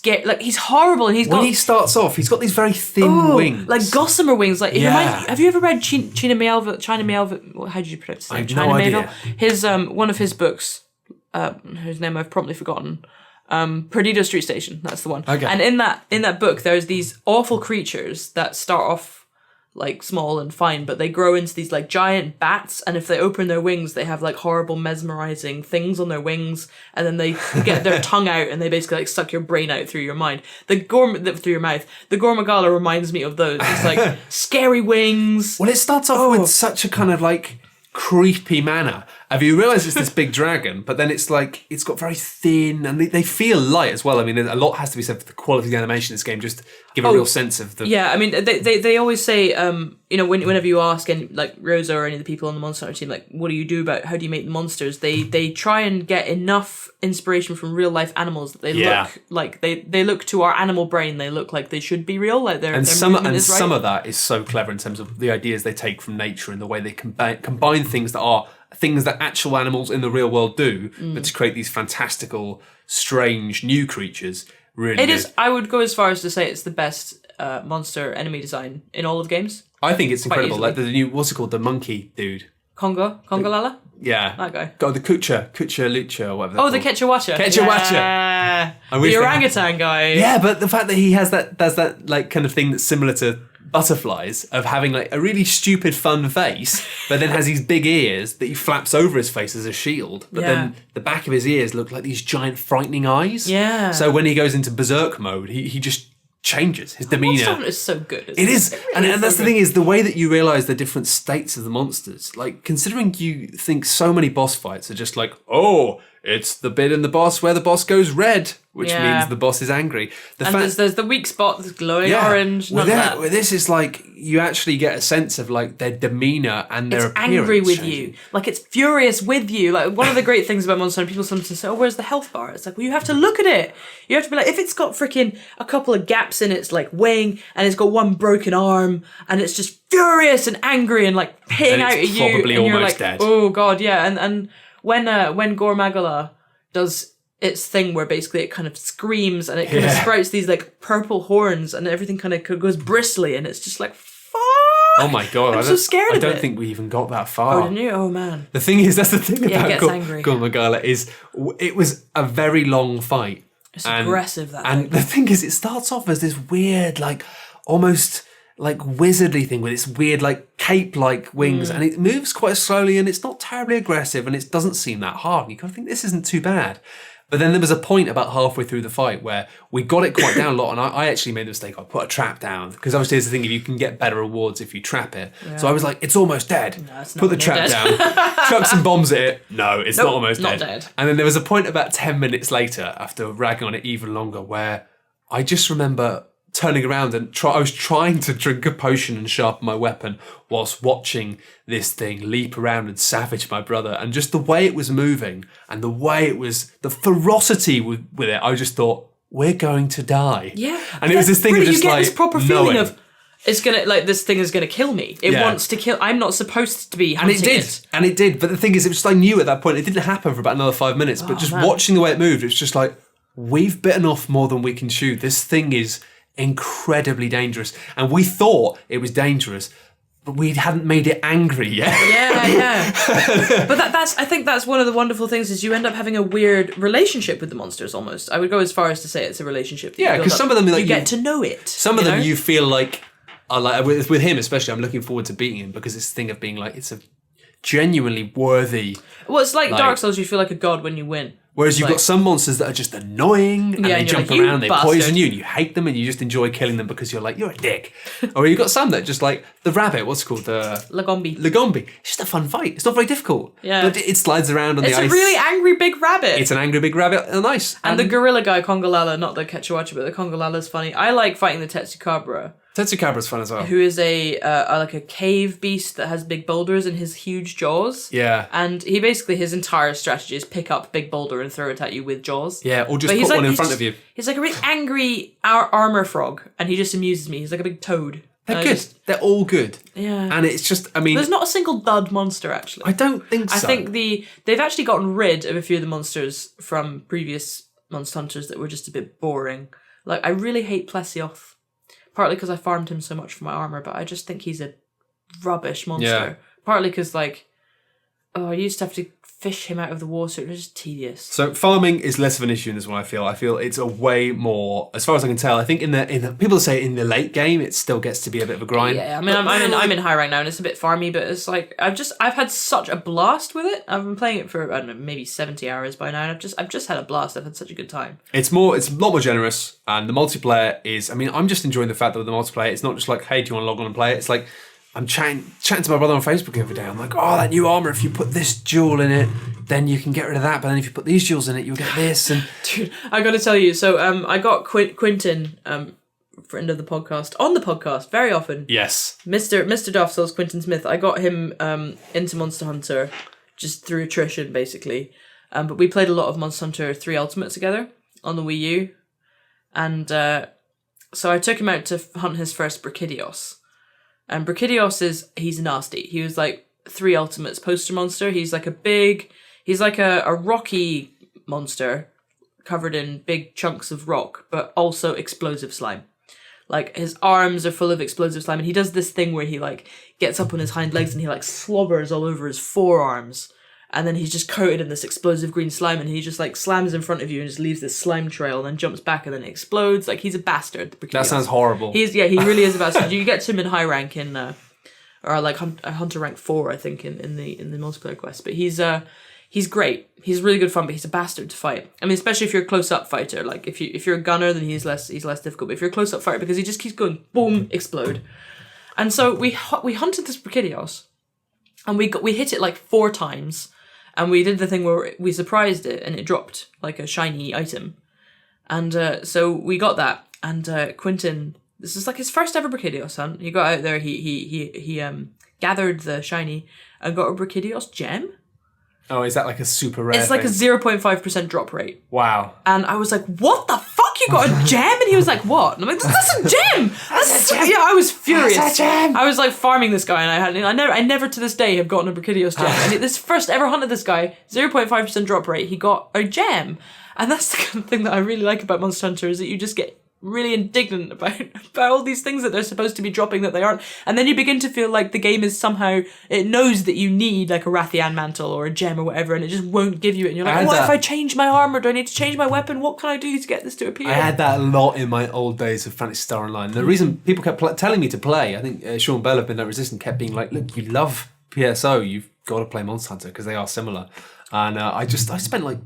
like he's horrible. And When he starts off, he's got these very thin wings. like gossamer wings. Like Yeah. have you ever read China Miéville? How did you pronounce it? I have China no idea. Miéville? His one of his books, whose name I've promptly forgotten. Perdido Street Station, that's the one. Okay. And in that book, there's these awful creatures that start off like small and fine, but they grow into these like giant bats, and if they open their wings, they have like horrible mesmerizing things on their wings, and then they get their tongue out and they basically like suck your brain out through your mind. Through your mouth. The Gore Magala reminds me of those. It's like scary wings. Well, it starts off with such a kind of like creepy manner. Have you realised it's this big dragon, but then it's like, it's got very thin, and they feel light as well. I mean, a lot has to be said for the quality of the animation in this game, just give a real sense of the... Yeah, I mean, they always say, whenever you ask, and like Rosa or any of the people on the Monster Hunter team, like, what do you do how do you make the monsters? They try and get enough inspiration from real life animals that they look like, they look to our animal brain, they look like they should be real, like their movement is right. Some of that is so clever in terms of the ideas they take from nature and the way they combine things that are things that actual animals in the real world do, but to create these fantastical, strange new creatures. Really, it is. I would go as far as to say it's the best monster enemy design in all of games. I think it's incredible. easily. Like the new, what's it called, the monkey dude. Lala? Yeah, That guy. God, the Kucha Lucha, or whatever. Oh, the Quechuacha. Quechuacha. Yeah. I wish The they- orangutan guy. Yeah, but the fact that he does that like kind of thing that's similar to butterflies, of having like a really stupid fun face, but then has these big ears that he flaps over his face as a shield, but then the back of his ears look like these giant frightening eyes. Yeah. So when he goes into berserk mode, he just changes his Monster demeanor. Hunter is so good. It is, and that's the thing, is the way that you realise the different states of the monsters. Like, considering you think so many boss fights are just like, oh, it's the bit in the boss where the boss goes red, which means the boss is angry. There's the weak spot that's glowing orange. None of that. With this is like, you actually get a sense of like their demeanour and their appearance. Angry with changing. you. Like, it's furious with you. Like, one of the great things about Monster Hunter, people sometimes say, oh, where's the health bar? It's like, well, you have to look at it. You have to be like, if it's got freaking a couple of gaps in its like wing, and it's got one broken arm, and it's just furious and angry and like hitting Then out it's at you, probably and you're almost like, dead. oh god, yeah. And when Gore Magala does its thing where basically it kind of screams and it kind of sprouts these like purple horns and everything kind of goes bristly, and it's just like, fuck. Oh my god! I'm so scared I of don't it. think we even got that far. Oh, didn't you? Oh man. The thing is, that's the thing Yeah, it about gets angry. Gore Magala is it was a very long fight. It's aggressive, that And thing. the thing is, it starts off as this weird, like, almost like wizardly thing with its weird, like, cape-like wings, and it moves quite slowly, and it's not terribly aggressive, and it doesn't seem that hard. And you kind of think, this isn't too bad. But then there was a point about halfway through the fight where we got it quite down a lot, and I actually made the mistake. I put a trap down, because obviously there's the thing, if you can get better rewards if you trap it. Yeah. So I was like, it's almost dead. No, it's not. Put the trap down, chuck some bombs at it. No, it's not almost not dead. dead. And then there was a point about 10 minutes later, after ragging on it even longer, where I just remember turning around and I was trying to drink a potion and sharpen my weapon whilst watching this thing leap around and savage my brother. And just the way it was moving and the way it was, the ferocity with it, I just thought, we're going to die. Yeah. And it was this thing of just you get like, this proper feeling knowing. of, it's gonna, like, this thing is gonna kill me. It wants to kill. I'm not supposed to be hunting And it did. And it did. But the thing is, it was just, I knew at that point, it didn't happen for about another 5 minutes. But just watching the way it moved, it's just like, we've bitten off more than we can chew. This thing is incredibly dangerous. And we thought it was dangerous, but we hadn't made it angry yet. Yeah. But I think that's one of the wonderful things is you end up having a weird relationship with the monsters almost. I would go as far as to say it's a relationship. Yeah, because some of them, like, you get to know it. Some of them you feel like, like with him especially, I'm looking forward to beating him because it's this thing of being like, it's a genuinely worthy. Well, it's like Dark Souls, you feel like a god when you win. Whereas you've got some monsters that are just annoying and they and you're jump like, "You around, they bastard." poison you and you hate them and you just enjoy killing them because you're like, you're a dick. Or you've got some that just like, the rabbit, what's it called? The Lagombi. Lagombi. It's just a fun fight. It's not very difficult. Yeah. But it slides around on It's the ice. a really angry big rabbit. It's an angry big rabbit on ice. and the gorilla guy, Kongolala, not the Quechuacha, but the Kongolala's funny. I like fighting the Tetsukabra, Tetsukabra's fun as well. who is like a cave beast that has big boulders in his huge jaws. Yeah. And he basically, his entire strategy is pick up big boulder and throw it at you with jaws. Yeah, or just But put one in he's front just- of you. He's like a really angry armor frog, and he just amuses me. He's like a big toad. They're And good. I just- They're all good. Yeah. And it's just, I mean, There's not a single dud monster, actually. I don't think so. I think they've actually gotten rid of a few of the monsters from previous Monster Hunters that were just a bit boring. Like, I really hate Plesioth. Partly because I farmed him so much for my armor, but I just think he's a rubbish monster. Yeah. Partly because, like, I used to have to fish him out of the water. It was just tedious. So farming is less of an issue in this one. I feel it's a way more, as far as I can tell. I think in the people say in the late game it still gets to be a bit of a grind. Yeah, I mean, I'm in high rank now, and it's a bit farmy, but it's like I've had such a blast with it. I've been playing it for, I don't know, maybe 70 hours by now, and I've just had a blast. I've had such a good time. It's a lot more generous, and the multiplayer is. I mean, I'm just enjoying the fact that with the multiplayer, it's not just like, hey, do you want to log on and play it? It's like, I'm chatting to my brother on Facebook the other day. I'm like, oh, that new armor, if you put this jewel in it, then you can get rid of that. But then if you put these jewels in it, you'll get this. And Dude, I got to tell you, so I got Quintin, friend of the podcast, on the podcast very often. yes, Mr. Dark Souls, Quintin Smith. I got him into Monster Hunter just through attrition, basically. But we played a lot of Monster Hunter 3 Ultimate together on the Wii U. And so I took him out to hunt his first Brachydios. And Brachydios he's nasty. He was like 3 Ultimates poster monster. He's like a rocky monster covered in big chunks of rock, but also explosive slime. Like, his arms are full of explosive slime, and he does this thing where he, like, gets up on his hind legs and he, like, slobbers all over his forearms. And then he's just coated in this explosive green slime, and he just, like, slams in front of you and just leaves this slime trail and then jumps back and then it explodes. Like, he's a bastard. that sounds horrible. He really is a bastard. You get to him in high rank in, or like Hunter rank 4, I think, in the multiplayer quest. But he's great. He's really good fun, but he's a bastard to fight. I mean, especially if you're a close-up fighter. Like, if you're a gunner, then he's less difficult. But if you're a close-up fighter, because he just keeps going, boom, explode. And so we hunted this Brachydios, and we hit it like 4 times, and we did the thing where we surprised it, and it dropped like a shiny item. And so we got that, and Quintin, this is like his first ever Brachydios hunt. He got out there, he gathered the shiny, and got a Brachydios gem. Oh, is that like a super rare It's like a thing? 0.5% drop rate. Wow. And I was like, what the fuck? You got a gem? And he was like, what? And I'm like, that's a gem! That's a gem! Yeah, I was furious. That's a gem! I was like farming this guy, and I never to this day have gotten a Brachydios gem. And this first ever hunt of this guy, 0.5% drop rate, he got a gem. And that's the kind of thing that I really like about Monster Hunter, is that you just get really indignant about all these things that they're supposed to be dropping that they aren't. And then you begin to feel like the game is somehow, it knows that you need like a Rathian mantle or a gem or whatever, and it just won't give you it. And you're like, what if I change my armor? Do I need to change my weapon? What can I do to get this to appear? I had that a lot in my old days of Phantasy Star Online. The reason people kept telling me to play, I think Sean Bell of Midnight Resistance kept being like, look, you love PSO, you've got to play Monster Hunter because they are similar. And I spent like,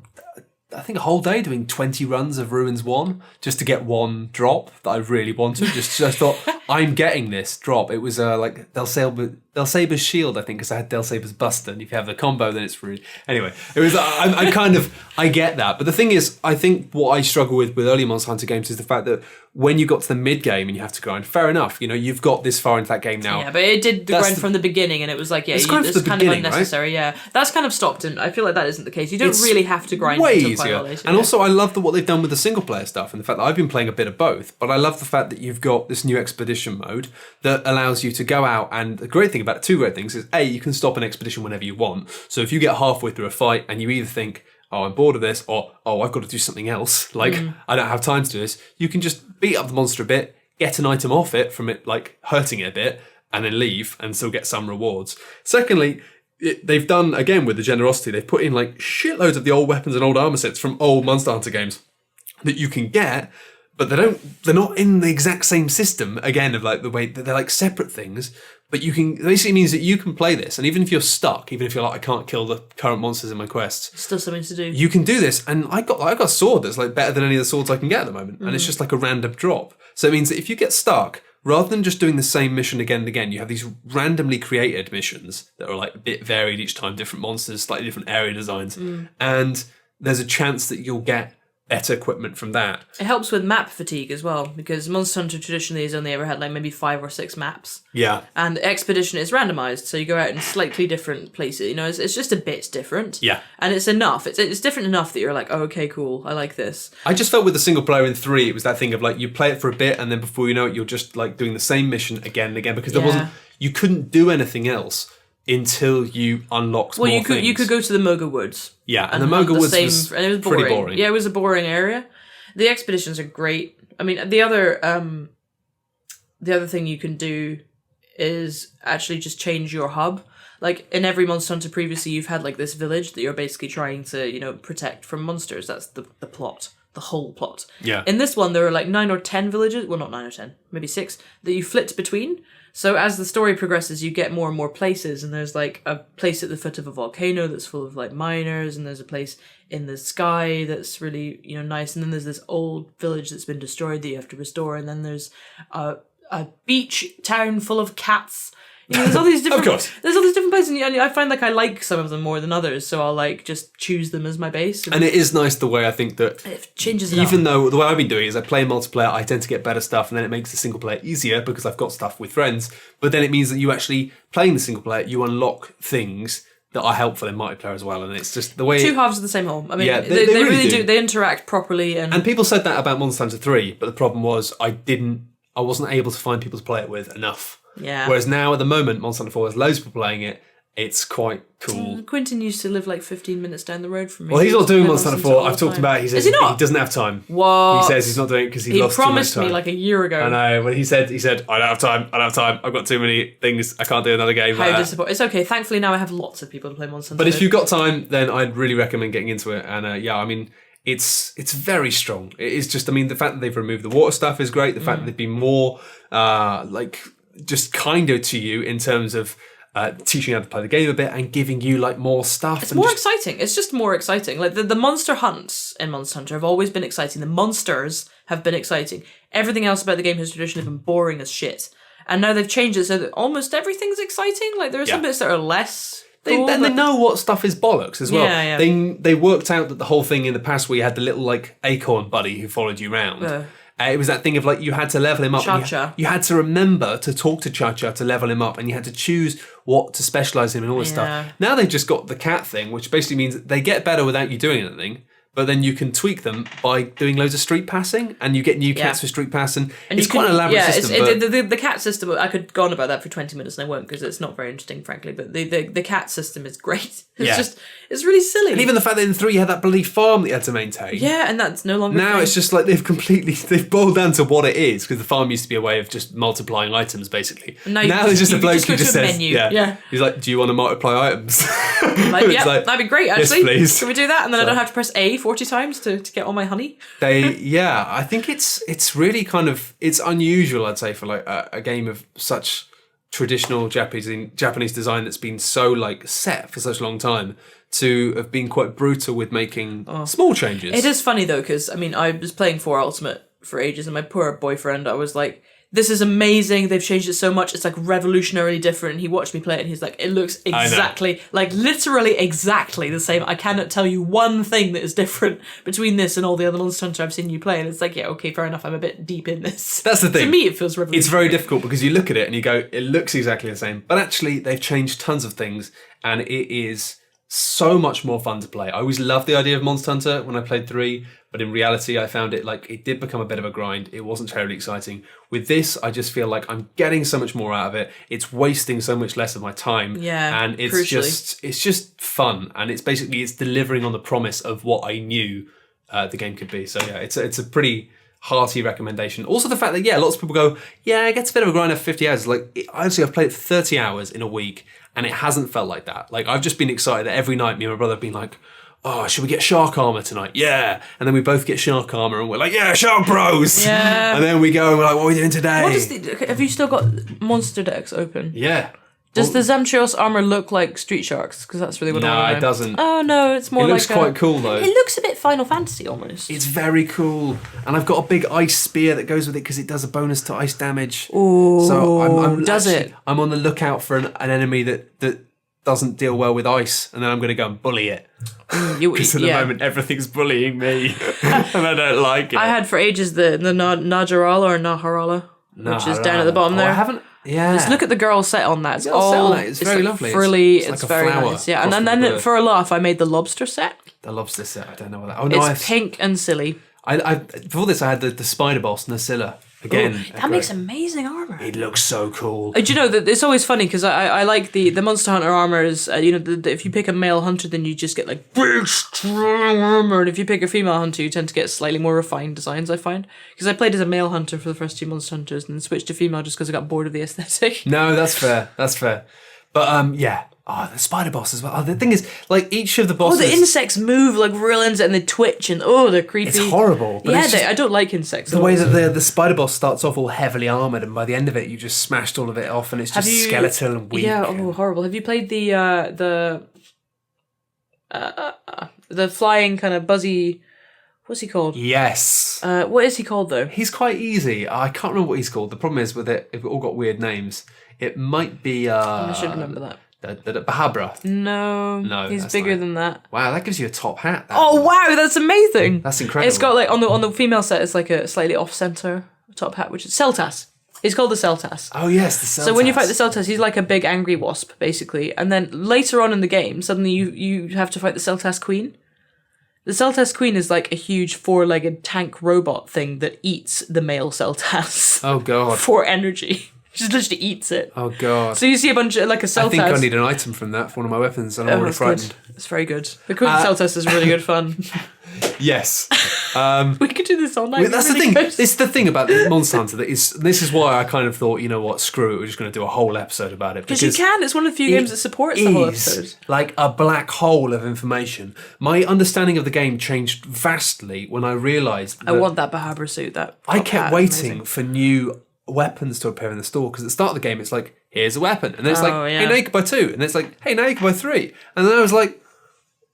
I think a whole day doing 20 runs of Ruins 1 just to get one drop that I really wanted. Just I thought, I'm getting this drop. It was like Delsaber's Shield, I think, because I had Delsaber's Buster. And if you have the combo, then it's rude. Anyway, it was I get that. But the thing is, I think what I struggle with early Monster Hunter games is the fact that when you got to the mid game and you have to grind, fair enough, you've got this far into that game now. Yeah, but it did grind from the beginning, and it was like, it's kind of unnecessary. Right? Yeah, that's kind of stopped, and I feel like that isn't the case. You don't really have to grind way until easier. Quite later, and also, I love what they've done with the single player stuff, and the fact that I've been playing a bit of both. But I love the fact that you've got this new expedition mode that allows you to go out. And the great thing about it, two great things, is A, you can stop an expedition whenever you want. So if you get halfway through a fight and you either think, oh, I'm bored of this, or, oh, I've got to do something else, like, I don't have time to do this, you can just beat up the monster a bit, get an item off it from it, like, hurting it a bit, and then leave, and still get some rewards. Secondly, they've done, again, with the generosity, they've put in, like, shitloads of the old weapons and old armor sets from old Monster Hunter games that you can get, but they're not in the exact same system, again, of, like, the way, they're, like, separate things. But you can, basically means that you can play this, and even if you're stuck, even if you're like, I can't kill the current monsters in my quests, still something to do. You can do this, and I got a sword that's like better than any of the swords I can get at the moment, and it's just like a random drop. So it means that if you get stuck, rather than just doing the same mission again and again, you have these randomly created missions that are like a bit varied each time, different monsters, slightly different area designs, and there's a chance that you'll get better equipment from that. It helps with map fatigue as well, because Monster Hunter traditionally has only ever had like maybe 5 or 6 maps. Yeah. And Expedition is randomized, so you go out in slightly different places. It's just a bit different. Yeah. And it's enough. It's different enough that you're like, oh, okay, cool, I like this. I just felt with the single player in 3, it was that thing of like, you play it for a bit, and then before you know it, you're just like doing the same mission again and again, because you couldn't do anything else until you unlocked more things. You could go to the Moga Woods. Yeah, and the Moga Woods was and it was pretty boring. Yeah, it was a boring area. The expeditions are great. I mean, the other thing you can do is actually just change your hub. Like in every Monster Hunter previously, you've had like this village that you're basically trying to, protect from monsters. That's the plot. The whole plot. Yeah. In this one, there are like 9 or 10 villages. Well, not 9 or 10, maybe 6 that you flit between. So as the story progresses, you get more and more places, and there's like a place at the foot of a volcano that's full of like miners, and there's a place in the sky that's really nice, and then there's this old village that's been destroyed that you have to restore, and then there's a beach town full of cats. There's all these different. Of course. There's all these different places, and I find like I like some of them more than others, so I'll like just choose them as my base. And it is nice the way I think that it changes it even up. though the way I've been doing is I play multiplayer, I tend to get better stuff, and then it makes the single player easier because I've got stuff with friends. But then it means that you actually playing the single player, you unlock things that are helpful in multiplayer as well, and it's just the way 2 halves of the same whole. I mean, yeah, they really do. They interact properly, and people said that about Monster Hunter 3, but the problem was I wasn't able to find people to play it with enough. Yeah. Whereas now, at the moment, Monster Hunter 4 has loads of people playing it. It's quite cool. Quentin used to live like 15 minutes down the road from me. Well, he's not doing Monster Hunter 4. I've talked about it. He says he not? He doesn't have time. What? He says he's not doing it because he lost too much time. He promised me like a year ago. I know. When he said, I don't have time. I've got too many things. I can't do another game. How disappointing. It's okay. Thankfully, now I have lots of people to play Monster Hunter. But if you've got time, then I'd really recommend getting into it. And I mean, it's very strong. It is just, I mean, the fact that they've removed the water stuff is great. The fact that they've been more, just kinder to you in terms of teaching you how to play the game a bit and giving you like more stuff. It's more exciting. It's just more exciting. Like the monster hunts in Monster Hunter have always been exciting. The monsters have been exciting. Everything else about the game has traditionally been boring as shit. And now they've changed it so that almost everything's exciting. Like there are some bits that are less. They know what stuff is bollocks as well. Yeah. They worked out that the whole thing in the past where you had the little like acorn buddy who followed you around. It was that thing of like you had to level him up. Cha-Cha. You had to remember to talk to Cha-Cha to level him up, and you had to choose what to specialise in and all this stuff. Now they've just got the cat thing, which basically means they get better without you doing anything, but then you can tweak them by doing loads of street passing, and you get new cats with street pass, and it's quite an elaborate system. The cat system, I could go on about that for 20 minutes and I won't, because it's not very interesting, frankly, but the cat system is great. It's really silly. And even the fact that in 3 you had that bloody farm that you had to maintain. Yeah, and that's no longer Now it's just like they've boiled down to what it is, because the farm used to be a way of just multiplying items, basically. Now there's just a bloke who just says, he's like, do you want to multiply items? Like, that'd be great, actually. Yes, please. Can we do that? And then I don't have to press A 40 times to get all my honey. I think it's really kind of, it's unusual, I'd say, for like a game of such traditional Japanese design that's been so like set for such a long time, to have been quite brutal with making small changes. It is funny though, because I mean, I was playing 4 Ultimate for ages, and my poor boyfriend, I was like, this is amazing, they've changed it so much, it's like revolutionarily different. And he watched me play it and he's like, it looks exactly, like literally exactly the same. I cannot tell you one thing that is different between this and all the other Monster Hunter I've seen you play. And it's like, yeah, okay, fair enough, I'm a bit deep in this. That's the thing. To me, it feels revolutionary. It's very difficult, because you look at it and you go, it looks exactly the same. But actually, they've changed tons of things, and it is so much more fun to play. I always loved the idea of Monster Hunter when I played 3, but in reality I found it like it did become a bit of a grind. It wasn't terribly exciting. With this, I just feel like I'm getting so much more out of it. It's wasting so much less of my time. Yeah, and it's just fun, and it's delivering on the promise of what I knew the game could be. So yeah, it's a pretty hearty recommendation. Also the fact that lots of people go, it gets a bit of a grind after 50 hours. Like honestly, I've played it for 30 hours in a week, and it hasn't felt like that. Like I've just been excited that every night me and my brother have been like, oh, should we get shark armor tonight? Yeah. And then we both get shark armor and we're like, yeah, shark bros. Yeah. And then we go and we're like, what are we doing today? Have you still got monster decks open? Yeah. Does the Zamtrios armor look like Street Sharks? Because that's really what I want to know. No, it doesn't. Oh no, it's more like. It looks quite cool though. It looks a bit Final Fantasy almost. It's very cool, and I've got a big ice spear that goes with it because it does a bonus to ice damage. Oh, so it? I'm on the lookout for an enemy that doesn't deal well with ice, and then I'm going to go and bully it. Because at the moment everything's bullying me, and I don't like it. I had for ages the Najarala or Naharala, which is down at the bottom there. I haven't. Yeah. Just look at the girl set on that. It's very lovely. Frilly. It's it's like very nice. Yeah, and then for a laugh, I made the lobster set. The lobster set. I don't know what that. Oh no, it's pink and silly. I before this, I had the spider boss Nasilla. Again, that makes amazing armor. It looks so cool. Do you know that it's always funny because I like the Monster Hunter armor is if you pick a male hunter, then you just get like big strong armor, and if you pick a female hunter, you tend to get slightly more refined designs. I find, because I played as a male hunter for the first 2 Monster Hunters and then switched to female just because I got bored of the aesthetic. No, that's fair. That's fair. But yeah. Oh, the spider boss as well. Oh, the thing is, like, each of the bosses... Oh, the insects move like real insects, and they twitch, and they're creepy. It's horrible. But I don't like insects. The way that the spider boss starts off all heavily armoured, and by the end of it, you just smashed all of it off, and it's just skeletal and weak. Yeah, horrible. Have you played the flying kind of buzzy... What's he called? Yes. What is he called, though? He's quite easy. I can't remember what he's called. The problem is with it, it all got weird names. It might be... I should remember that. Bahabra. No, he's bigger than that. Wow, that gives you a top hat. Oh wow, that's amazing. That's incredible. It's got like on the female set, it's like a slightly off center top hat, which is Seltas. He's called the Seltas. Oh yes, the Seltas. So when you fight the Seltas, he's like a big angry wasp, basically. And then later on in the game, suddenly you have to fight the Seltas Queen. The Seltas Queen is like a huge 4-legged tank robot thing that eats the male Seltas. Oh god. For energy. She just literally eats it. Oh god. So you see a bunch of like a Seltas. I think I need an item from that for one of my weapons, and I'm already frightened. Good. It's very good. The Queen Seltas is really good fun. Yes. We could do this all night. That's really the thing. It's the thing about Monster Hunter this is why I kind of thought, you know what, screw it, we're just going to do a whole episode about it. Because you can. It's one of the few games that supports the whole episode. Like a black hole of information. My understanding of the game changed vastly when I realised that I want that Bahabra suit. I kept waiting for new weapons to appear in the store, because at the start of the game it's like, here's a weapon, and then it's hey, now you can buy 2, and then it's like, hey, now you can buy 3, and then I was like,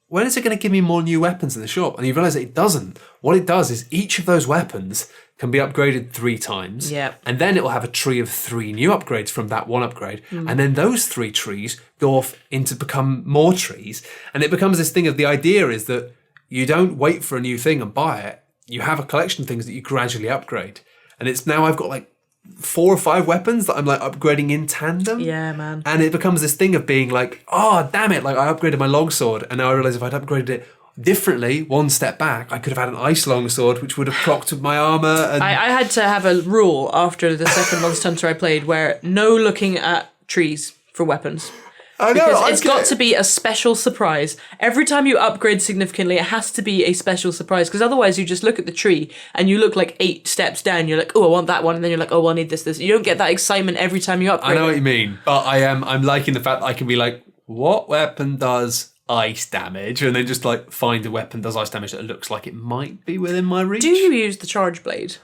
when is it going to give me more new weapons in the shop? And you realise that it doesn't. What it does is each of those weapons can be upgraded 3 times, and then it will have a tree of 3 new upgrades from that one upgrade, and then those 3 trees go off into become more trees, and it becomes this thing of, the idea is that you don't wait for a new thing and buy it, you have a collection of things that you gradually upgrade, and it's now I've got like 4 or 5 weapons that I'm like upgrading in tandem. Yeah, man. And it becomes this thing of being like, oh, damn it, like I upgraded my longsword, and now I realise if I'd upgraded it differently, one step back, I could have had an ice longsword, which would have procced with my armor. And I had to have a rule after the second Monster Hunter I played where no looking at trees for weapons. I know, Because it's got to be a special surprise. Every time you upgrade significantly, it has to be a special surprise. Because otherwise, you just look at the tree and you look like 8 steps down. You're like, oh, I want that one, and then you're like, oh, I need this. You don't get that excitement every time you upgrade. I know what you mean, but I'm liking the fact that I can be like, what weapon does ice damage? And then just like find a weapon that does ice damage that looks like it might be within my reach. Do you use the charge blade?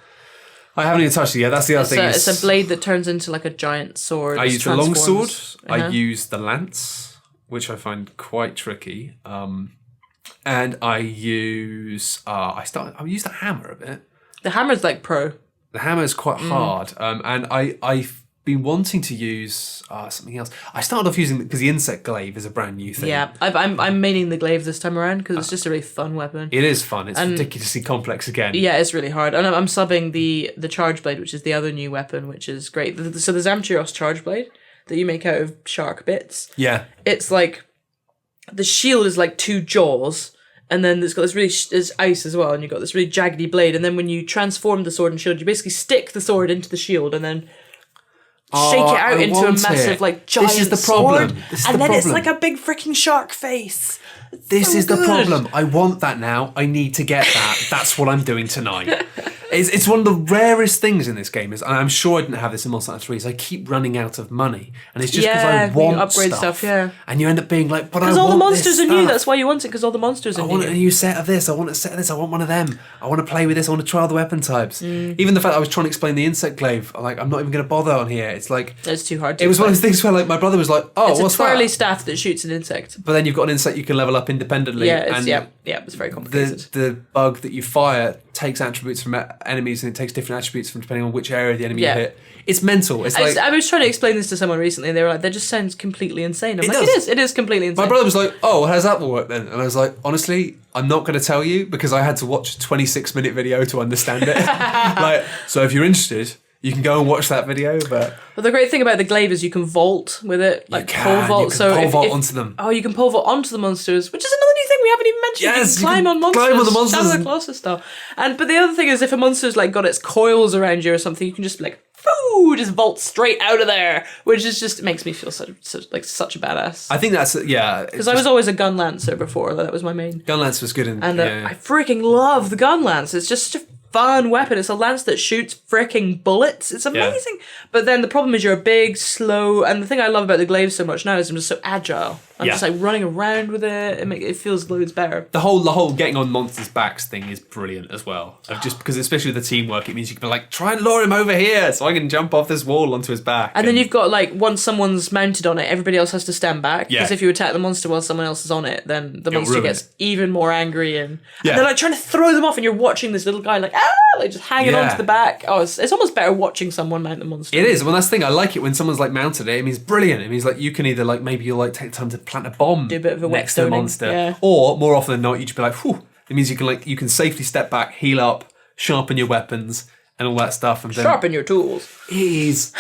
I haven't even touched it yet. That's the other thing. It's a blade that turns into like a giant sword. I use the longsword. Uh-huh. I use the lance, which I find quite tricky. And I use I use the hammer a bit. The hammer's like pro. The hammer is quite hard, and I've been wanting to use something else. I started off using because the insect glaive is a brand new thing. Yeah, I'm maining the glaive this time around because it's just a really fun weapon. It is fun. It's ridiculously complex again. Yeah, it's really hard. And I'm subbing the charge blade, which is the other new weapon, which is great. So the Zamchiros charge blade that you make out of shark bits. Yeah. It's like the shield is like 2 jaws, and then there's got this really there's ice as well, and you've got this really jaggedy blade. And then when you transform the sword and shield, you basically stick the sword into the shield, and then shake it out into a massive like giant This is the problem. sword, and then it's like a big freaking shark face. This so is the good. problem. I want that now. I need to get that. That's what I'm doing tonight. It's one of the rarest things in this game. And I'm sure I didn't have this in Monster Hunter 3. Is I keep running out of money, and it's just because I you want upgrade stuff. Yeah, and you end up being like, but I because want all the monsters this are new. stuff. That's why you want it. Because all the monsters are I want new. a new set of this. I want a set of this. I want one of them. I want to play with this. I want to try all the weapon types. Even the fact that I was trying to explain the insect glaive, I'm not even going to bother on here. It's like It's too hard. it was one of those things where like my brother was like, "Oh, It's what's a twirly that?" staff that shoots an insect. But then you've got an insect you can level up independently. Yeah, and it's very complicated. the bug that you fire takes attributes from enemies, and it takes different attributes from depending on which area of the enemy Yeah. you hit. It's mental. It's like I was trying to explain this to someone recently, and they were like, "That just sounds completely insane." I'm like, does. It is completely insane." my brother was like, "Oh, how does that work then?" And I was like, "Honestly, I'm not going to tell you because I had to watch a 26-minute video to understand it." Like, so if you're interested, you can go and watch that video. But the great thing about the glaive is you can vault with it, like pole vault. You can So pole if, vault if- onto them. Oh, you can pole vault onto the monsters, which is another new thing we haven't even mentioned. Yes, you can climb on monsters. climb on the monsters Shadow of and- the Colossus style. But the other thing is, if a monster's like got its coils around you or something, you can just be like, "Foo!" just vault straight out of there, which is just makes me feel such a badass. I think that's Because I was always a gun lancer before. That was my main. Gunlance was good in And I freaking love the gun lance. It's just such a fun weapon. It's a lance that shoots freaking bullets. It's amazing. But then the problem is you're big, slow, and the thing I love about the glaive so much now is I'm just so agile. I'm Yeah. just like running around with it. It feels loads better. the whole getting on monsters' backs thing is brilliant as well. Just because, especially with the teamwork, it means you can be like, try and lure him over here so I can jump off this wall onto his back. And then you've got like once someone's mounted on it, everybody else has to stand back. Yeah. Because if you attack the monster while someone else is on it, then the monster ruin gets even more angry and Yeah. they're like trying to throw them off, and you're watching this little guy like like just hanging Yeah. onto the back. Oh, it's almost better watching someone mount the monster. It is. Well, that's the thing. I like it when someone's like mounted it. It means brilliant. It means like you can either like maybe you'll like take time to plant a bomb Do a bit of a wet next to the stoning, monster, yeah. or more often than not, you just be like, whew. It means you can safely step back, heal up, sharpen your weapons, and all that stuff. And then Sharpen your tools. it is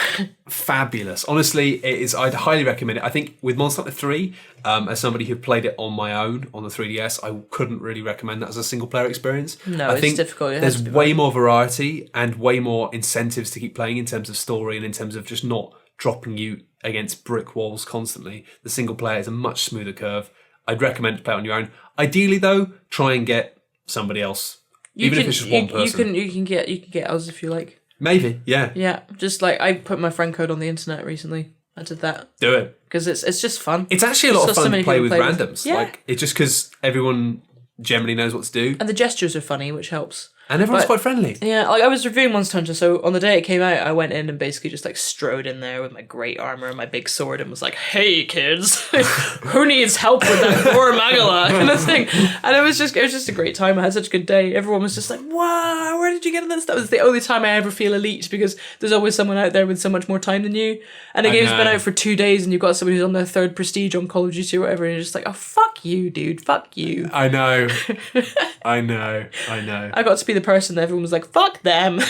fabulous. Honestly, it is. I'd highly recommend it. I think with Monster Hunter 3, as somebody who played it on my own on the 3DS, I couldn't really recommend that as a single player experience. No, I it's think difficult. It has There's to be way more variety and way more incentives to keep playing in terms of story and in terms of just not dropping you against brick walls constantly. The single player is a much smoother curve. I'd recommend to play it on your own. Ideally, though, try and get somebody else, if it's just one person. You can get us if you like. Maybe, yeah. Yeah, just like I put my friend code on the internet recently. I did that Do it. because it's just fun. It's actually a lot So of fun to many play people with play with- randoms. Yeah. Like it's just because everyone generally knows what to do, And the gestures are funny, which helps. and everyone's But- quite friendly. Yeah, like I was reviewing Monster Hunter, so on the day it came out, I went in and basically just like strode in there with my great armor and my big sword and was like, "Hey kids, who needs help with that poor Magala?" kind of thing. And it was just a great time. I had such a good day. Everyone was just like, "Wow, where did you get this?" That was the only time I ever feel elite because there's always someone out there with so much more time than you. And the I game's been know. out for 2 days, and you've got somebody who's on their 3rd prestige on Call of Duty or whatever, and you're just like, "Oh fuck you, dude, fuck you." I know, I know. I got to be the person that everyone was like, "Fuck them."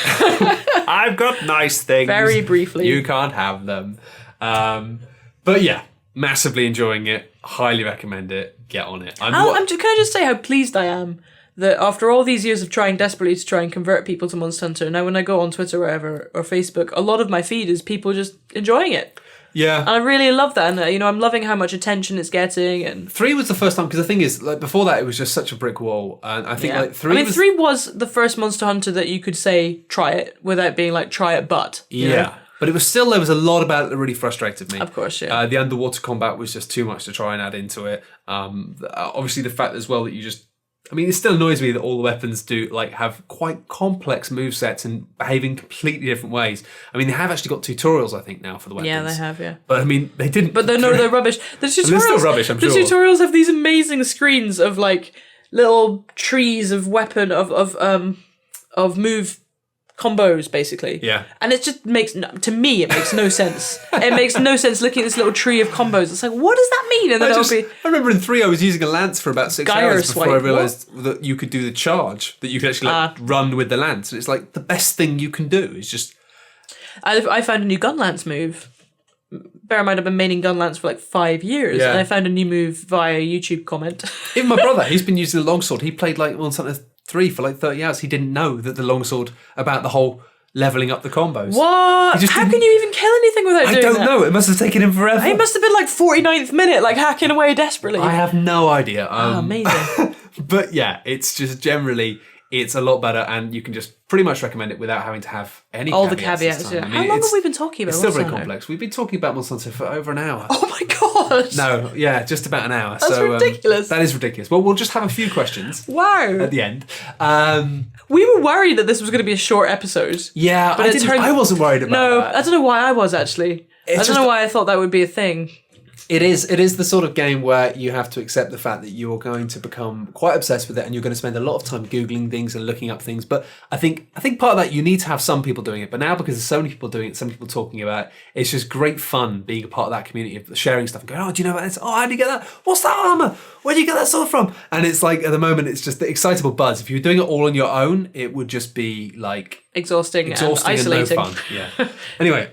I've got nice things. Very briefly. You can't have them. But yeah, Massively enjoying it. Highly recommend it. Get on it. Can I just say how pleased I am that after all these years of trying desperately to try and convert people to Monster Hunter, now when I go on Twitter or wherever, or Facebook, a lot of my feed is people just enjoying it. Yeah. And I really love that. And, I'm loving how much attention it's getting. And 3 was the first time, because the thing is, like, before that, it was just such a brick wall. And I think, like, 3 was... 3 was the first Monster Hunter that you could say, try it, without being like, try it, but. Yeah. But it was still, there was a lot about it that really frustrated me. Of course, yeah. The underwater combat was just too much to try and add into it. Obviously, the fact as well that you just... I mean, it still annoys me that all the weapons do like have quite complex movesets and behave in completely different ways. I mean, they have actually got tutorials, I think, now for the weapons. Yeah, they have, yeah. But I mean, they didn't. But they're rubbish. The tutorials, they're still rubbish, I'm sure. The tutorials have these amazing screens of like little trees of weapon of move combos, basically. Yeah. And it just makes, to me, it makes no sense. It makes no sense looking at this little tree of combos. It's like, what does that mean? And then I remember in 3 I was using a lance for about 6 hours before swipe. I realised that you could do the charge, that you could actually run with the lance. And it's like the best thing you can do is just... I found a new gun lance move. Bear in mind, I've been maining gun lance for like 5 years, Yeah. and I found a new move via a YouTube comment. Even my brother, he's been using the longsword. He played like Monster Hunter 3 for like 30 hours. He didn't know that the longsword, about the whole levelling up the combos. What? How can you even kill anything without doing that? I don't know. It must have taken him forever. He must have been like 49th minute, like hacking away desperately. I have no idea. Amazing. But yeah, it's just generally, it's a lot better, and you can just pretty much recommend it without having to have any all caveats the this caveats. time. Yeah. I mean, How long have we been talking about? It's still very Monster Hunter? complex. We've been talking about Monster Hunter for over an hour. Oh my god! No, yeah, just about an hour. That's ridiculous. That is ridiculous. Well, we'll just have a few questions Wow. at the end. We were worried that this was going to be a short episode. Yeah, But I wasn't worried about that. I don't know why I was actually. I don't know why I thought that would be a thing. It is the sort of game where you have to accept the fact that you're going to become quite obsessed with it, and you're going to spend a lot of time Googling things and looking up things. But I think part of that, you need to have some people doing it. But now, because there's so many people doing it, some people talking about it, it's just great fun being a part of that community of sharing stuff and going, oh, do you know about this? Oh, how did you get that? What's that armor? Where do you get that sword from? And it's like, at the moment, it's just the excitable buzz. If you were doing it all on your own, it would just be like Exhausting and isolating. no fun. Yeah. Anyway,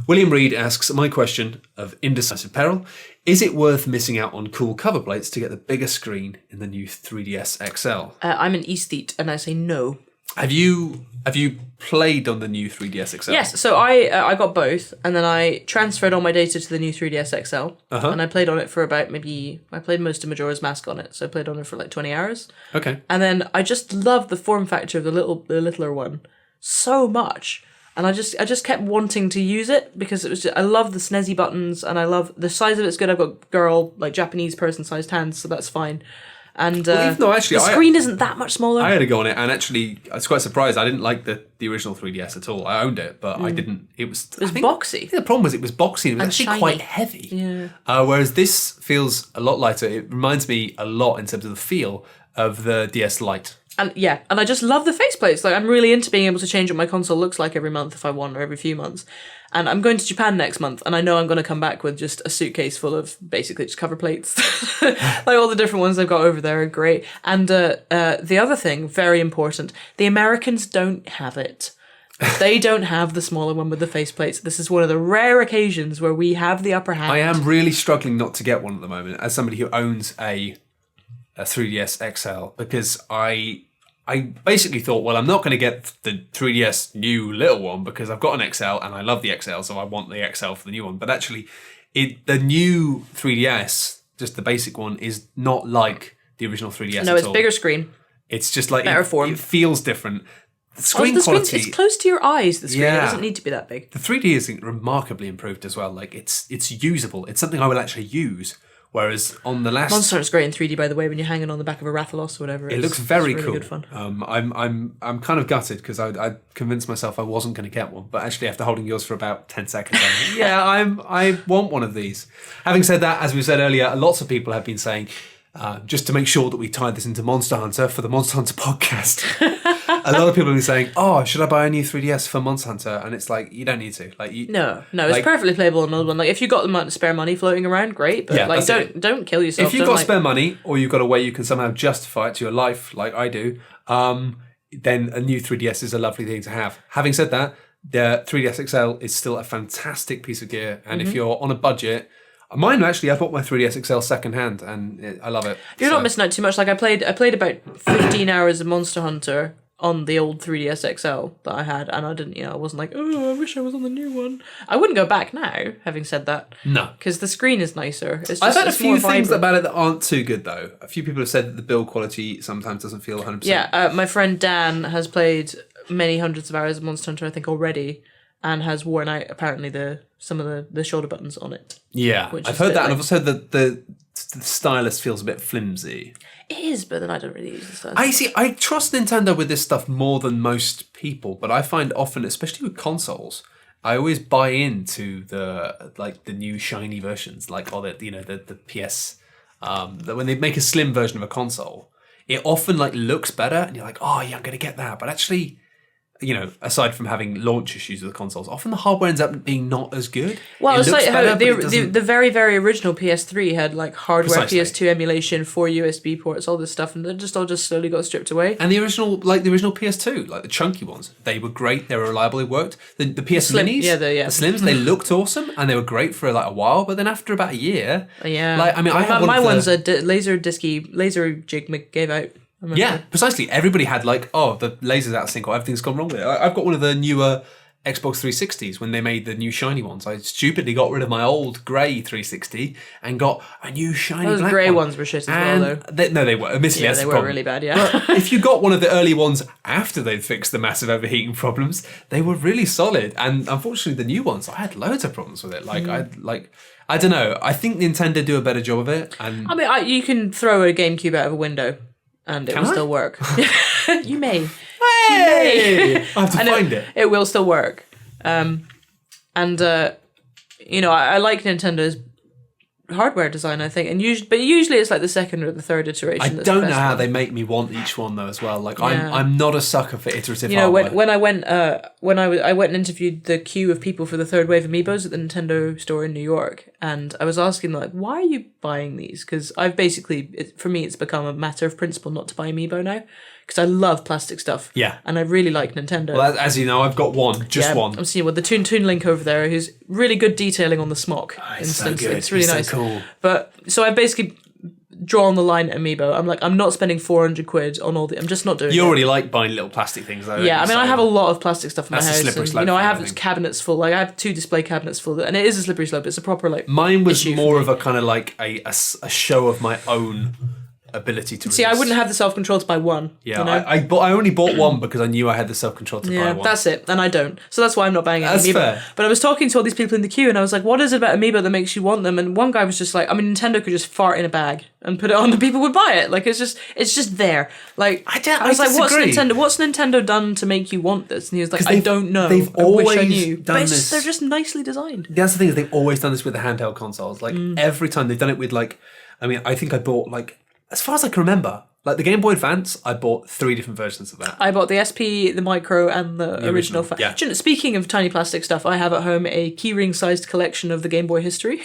William Reed asks, my question of indecisive peril, is it worth missing out on cool cover plates to get the bigger screen in the new 3DS XL? I'm an aesthete, and I say no. Have you played on the new 3DS XL? Yes, so I got both, and then I transferred all my data to the new 3DS XL, and I played on it for about I played most of Majora's Mask on it, so I played on it for like 20 hours. Okay. And then I just loved the form factor of the littler one so much. And I just kept wanting to use it because it was I love the snazzy buttons, and I love the size of it's good. I've got girl, like Japanese person sized hands, so that's fine. And even though actually the screen isn't that much smaller. I had a go on it, and actually I was quite surprised. I didn't like the original 3DS at all. I owned it, but I didn't. It was boxy. I think the problem was it was boxy and it was actually shiny. quite heavy. Yeah. Whereas this feels a lot lighter. It reminds me a lot in terms of the feel of the DS Lite. And yeah, and I just love the faceplates. Like, I'm really into being able to change what my console looks like every month if I want, or every few months. And I'm going to Japan next month, and I know I'm going to come back with just a suitcase full of basically just cover plates. Like, all the different ones I've got over there are great. And the other thing, very important, the Americans don't have it. They don't have the smaller one with the faceplates. This is one of the rare occasions where we have the upper hand. I am really struggling not to get one at the moment, as somebody who owns a 3DS XL, because I basically thought, well, I'm not going to get the 3DS new little one because I've got an XL and I love the XL, so I want the XL for the new one. But actually, the new 3DS, just the basic one, is not like the original 3DS No, at it's all. bigger screen. It's just like better form. It feels different. The screen quality. It's close to your eyes. The screen. Yeah. It doesn't need to be that big. The 3D is remarkably improved as well. Like it's usable. It's something I will actually use. Whereas on the last, Monster Hunter's great in 3D, by the way. When you're hanging on the back of a Rathalos or whatever, it looks very really cool. Good fun. I'm kind of gutted because I convinced myself I wasn't going to get one, but actually after holding yours for about 10 seconds, I'm like, yeah, I want one of these. Having said that, as we said earlier, lots of people have been saying, just to make sure that we tied this into Monster Hunter for the Monster Hunter podcast. A lot of people have been saying, "Oh, should I buy a new 3DS for Monster Hunter?" And it's like, you don't need to. Like, no, it's perfectly playable on another one. Like, if you've got the spare money floating around, great. But like, don't kill yourself. If you've got spare money, or you've got a way you can somehow justify it to your life, like I do, then a new 3DS is a lovely thing to have. Having said that, the 3DS XL is still a fantastic piece of gear, and if you're on a budget, Mine actually, I bought my 3DS XL secondhand, and I love it. You're not missing out too much. Like I played about 15 hours of Monster Hunter on the old 3DS XL that I had, and I didn't, I wasn't like, oh, I wish I was on the new one. I wouldn't go back now, having said that. No. Because the screen is nicer. It's just, I've had a it's more few things vibrant. about it that aren't too good, though. A few people have said that the build quality sometimes doesn't feel 100%. Yeah, my friend Dan has played many hundreds of hours of Monster Hunter, I think, already, and has worn out, apparently, some of the shoulder buttons on it. Yeah, Which I've is a heard bit that, and like- I've also heard that the stylus feels a bit flimsy. It is, but then I don't really use the stuff. I trust Nintendo with this stuff more than most people, but I find often, especially with consoles, I always buy into the new shiny versions, like the PS. That when they make a slim version of a console, it often looks better, and you're like, oh yeah, I'm gonna get that. But actually, aside from having launch issues with the consoles, often the hardware ends up being not as good. Well, It it's looks like better, how but it doesn't- the very, very original PS3 had hardware Precisely. PS2 emulation, 4 USB ports, all this stuff, and they all just slowly got stripped away. And the original PS2, the chunky ones, they were great. They were reliable. They worked. The PS Slim- Minis, yeah, the Slims, they looked awesome and they were great for a while. But then after about a year, Yeah, I have my one of one's the, a laser jig gave out. I remember. yeah, precisely. Everybody had the laser's out of sync or everything's gone wrong with it. I've got one of the newer Xbox 360s when they made the new shiny ones. I stupidly got rid of my old grey 360 and got a new shiny Those black grey one. ones were shit as well, though. They were. Admittedly, Yeah, that's they the were problem. really bad, yeah. But if you got one of the early ones after they'd fixed the massive overheating problems, they were really solid. And unfortunately, the new ones, I had loads of problems with it. I don't know. I think Nintendo do a better job of it. And I mean, you can throw a GameCube out of a window and it Can will I? still work. You may. hey, I have to And find it. It will still work. I like Nintendo's hardware design, I think, but usually it's like the second or the third iteration. I that's don't the know best how one. they make me want each one though as well. Yeah. I'm not a sucker for iterative You know, hardware. when I went I went and interviewed the queue of people for the third wave amiibos at the Nintendo store in New York, and I was asking them, why are you buying these? Because I've basically, for me, it's become a matter of principle not to buy amiibo now, because I love plastic stuff. Yeah. And I really like Nintendo. Well, as you know, I've got one, just one. I'm seeing the Toon Link over there, who's really good detailing on the smock. It's so instance. good. It's really He's so nice. cool. But so I basically drawn the line at amiibo. I'm like, I'm not spending 400 quid on all the. I'm just not doing You it. already like buying little plastic things though. Yeah, I mean, I have a lot of plastic stuff in my That's a house. slippery And, slope I for you, I have think. cabinets full. I have 2 display cabinets full, and it is a slippery slope. It's a proper Mine was issue for more me. of a kind of a show of my own ability to See, I release. wouldn't have the self control to buy one. Yeah, you know? I only bought one because I knew I had the self control to buy Yeah, one. that's it, and I don't. So that's why I'm not buying any That's Amiibo. fair. But I was talking to all these people in the queue, and I was like, "What is it about Amiibo that makes you want them?" And one guy was just like, "I mean, Nintendo could just fart in a bag and put it on, and people would buy it. Like it's just there. Like I was like, disagree. What's Nintendo done to make you want this?" And he was like, "I they've- don't know. they've I wish I always knew." done But this- they're just nicely designed. That's the thing is they've always done this with the handheld consoles. Every time they've done it with I think I bought as far as I can remember, the Game Boy Advance, I bought 3 different versions of that. I bought the SP, the Micro, and the original. yeah. Do you know, speaking of tiny plastic stuff, I have at home a keyring-sized collection of the Game Boy history.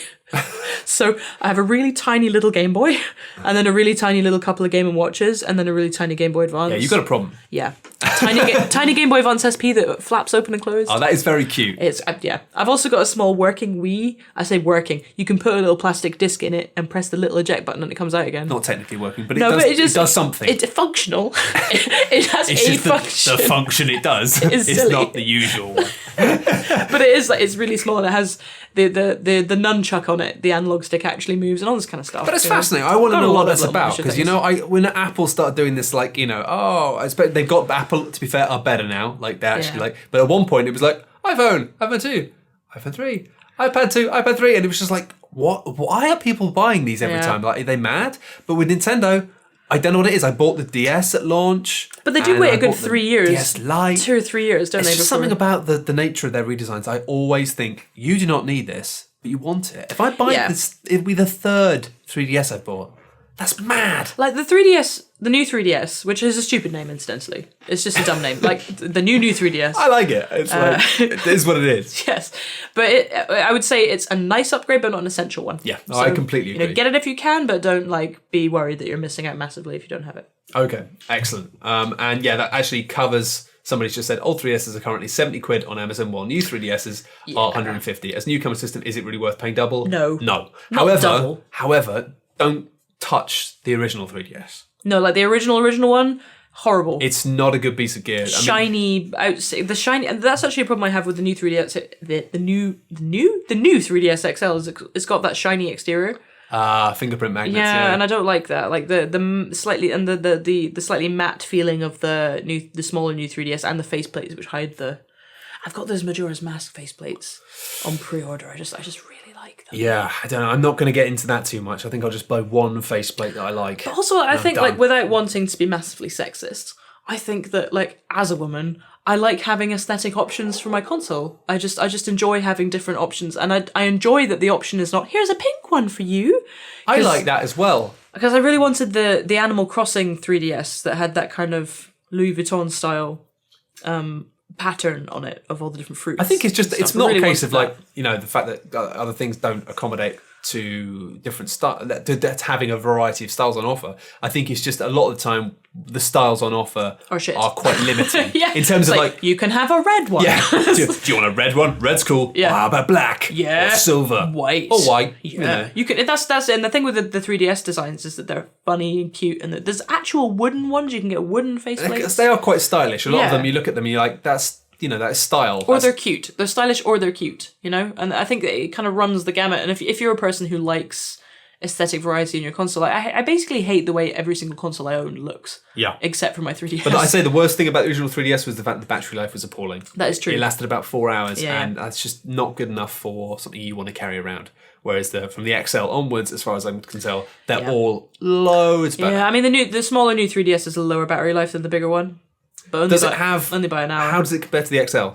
So I have a really tiny little Game Boy, and then a really tiny little couple of Game & Watches, and then a really tiny Game Boy Advance. Yeah, you got a problem. Yeah. Tiny Game Boy Advance SP that flaps open and closed. Oh, that is very cute. It's yeah. I've also got a small working Wii. I say working. You can put a little plastic disc in it and press the little eject button and it comes out again. Not technically working, but, no, but it does something. It's functional. it has It's a just function. the function it does. is It's silly. not the usual one. But it is it's really small and it has the nunchuck on it. The analog stick actually moves and all this kind of stuff. But it's you know. fascinating. I want to Got a know lot what of that's little about miniature because things. when Apple started doing this, I expect they've got Apple. To be fair, are better now. They actually Yeah. But at one point it was iPhone 2, iPhone 3, iPad 2, iPad 3, and it was just what? Why are people buying these every Yeah. time? Are they mad? But with Nintendo, I don't know what it is. I bought the DS at launch, But they do and wait I a good bought the 3 years. DS Lite. 2 or 3 years, don't It's they? just before- something about the nature of their redesigns. I always think you do not need this, but you want it. If I buy Yeah. this, it'd be the 3rd 3DS I bought. That's mad. Like the 3DS, the new 3DS, which is a stupid name, incidentally. It's just a dumb name. Like the new 3DS. I like it. It's it is what it is. Yes, but I would say it's a nice upgrade, but not an essential one. Yeah, no, I completely agree. Get it if you can, but don't be worried that you're missing out massively if you don't have it. Okay, excellent. And yeah, that actually covers Somebody's just said old 3DSs are currently 70 quid on Amazon, while new 3DSs are 150. As a newcomer system, is it really worth paying double? No. No. Not double. However, don't touch the original 3DS. No, like the original one, horrible. It's not a good piece of gear. Shiny, the shiny, and that's actually a problem I have with the new 3DS. The new 3DS XL is it's got that shiny exterior. Fingerprint magnets. Yeah, and I don't like that. Like the slightly and the slightly matte feeling of the smaller new 3DS and the faceplates which hide the. I've got those Majora's Mask faceplates on pre-order. I just really like them. Yeah, I don't know. I'm not going to get into that too much. I think I'll just buy one faceplate that I like. But also, I think like without wanting to be massively sexist, I think that like as a woman, I like having aesthetic options for my console. I just enjoy having different options, and I enjoy that the option is not here's a pink one for you. I like that as well. Because I really wanted the Animal Crossing 3DS that had that kind of Louis Vuitton style pattern on it of all the different fruits. I think it's just it's not really a case of wanted like the fact that other things don't accommodate to different style. That's having a variety of styles on offer. I think it's just a lot of the time the styles on offer are quite limiting. Yeah. In terms of like you can have a red one. Yeah. do you want a red one? Red's cool. Yeah. How about black? Yeah. Or silver. White. Or white. Yeah. You can. That's and the thing with the 3DS designs is that they're funny and cute, and there's actual wooden ones. You can get wooden faceplates. They are quite stylish. A lot of them, you look at them, and you're like, that's that style. Or they're cute. They're stylish or they're cute, And I think it kind of runs the gamut. And if you're a person who likes aesthetic variety in your console, I basically hate the way every single console I own looks. Yeah. Except for my 3DS. But I'd say the worst thing about the original 3DS was the fact the battery life was appalling. That is true. It lasted about 4 hours, Yeah. and that's just not good enough for something you want to carry around. Whereas from the XL onwards, as far as I can tell, they're all loads better. Yeah, I mean the smaller new 3DS has a lower battery life than the bigger one. But only by an hour. How does it compare to the XL?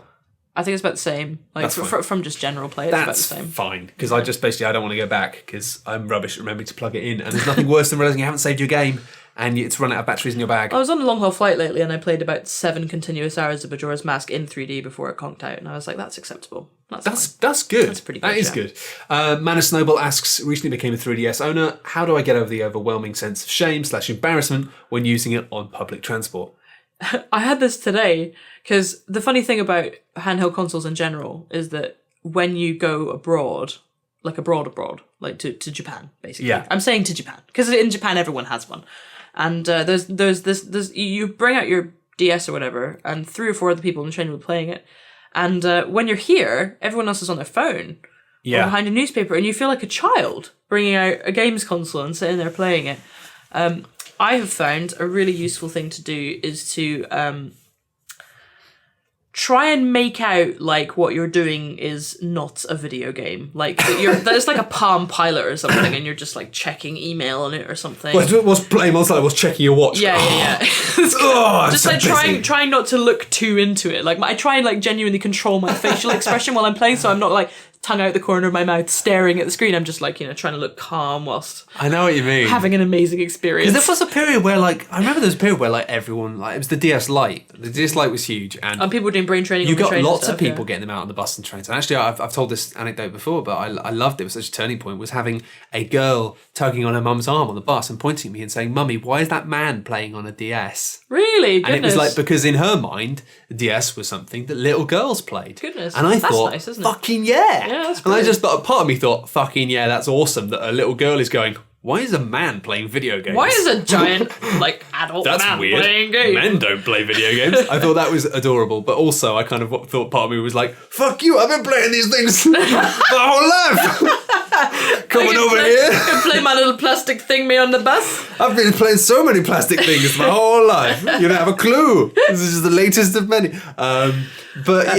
I think it's about the same. Like from just general play, it's about the same. That's fine, because I don't want to go back because I'm rubbish at remembering to plug it in, and there's nothing worse than realising you haven't saved your game and it's run out of batteries in your bag. I was on a long haul flight lately and I played about 7 continuous hours of Majora's Mask in 3D before it conked out, and I was like, that's acceptable. That's good. That's pretty good. That is good. Manus Snowball asks, recently became a 3DS owner. How do I get over the overwhelming sense of shame/embarrassment when using it on public transport? I had this today because the funny thing about handheld consoles in general is that when you go abroad, like to Japan, basically. Yeah. I'm saying to Japan because in Japan everyone has one, and there's you bring out your DS or whatever, and 3 or 4 other people in the train will be playing it, and when you're here, everyone else is on their phone. Or behind a newspaper, and you feel like a child bringing out a games console and sitting there playing it. I have found a really useful thing to do is to try and make out like what you're doing is not a video game. Like that it's like a Palm Pilot or something, and you're just like checking email on it or something. What's playing on side? Was checking your watch. Yeah. Just like trying not to look too into it. Like I try and like genuinely control my facial expression while I'm playing, so I'm not like tongue out the corner of my mouth staring at the screen. I'm just like, trying to look calm whilst I know what you mean. having an amazing experience. There was a period where I remember there was a period where everyone, it was the DS Lite. The DS Lite was huge, and people were doing brain training. You on the got train lots and of stuff, people getting them out on the bus and trains. And actually, I've told this anecdote before, but I loved it. It was such a turning point. Was having a girl tugging on her mum's arm on the bus and pointing at me and saying, "Mummy, why is that man playing on a DS?" Really? Goodness. And it was because in her mind, the DS was something that little girls played. Goodness. And I That's thought, nice, isn't it? fucking yeah. Yeah, that's and I great. just thought, part of me thought, fucking yeah, that's awesome that a little girl is going, why is a man playing video games? Why is a giant adult That's man weird. playing games? Men don't play video games. I thought that was adorable, but also I kind of thought part of me was like, fuck you, I've been playing these things my whole life. Come on over here. I play my little plastic thing me on the bus. I've been playing so many plastic things my whole life. You don't have a clue. This is just the latest of many.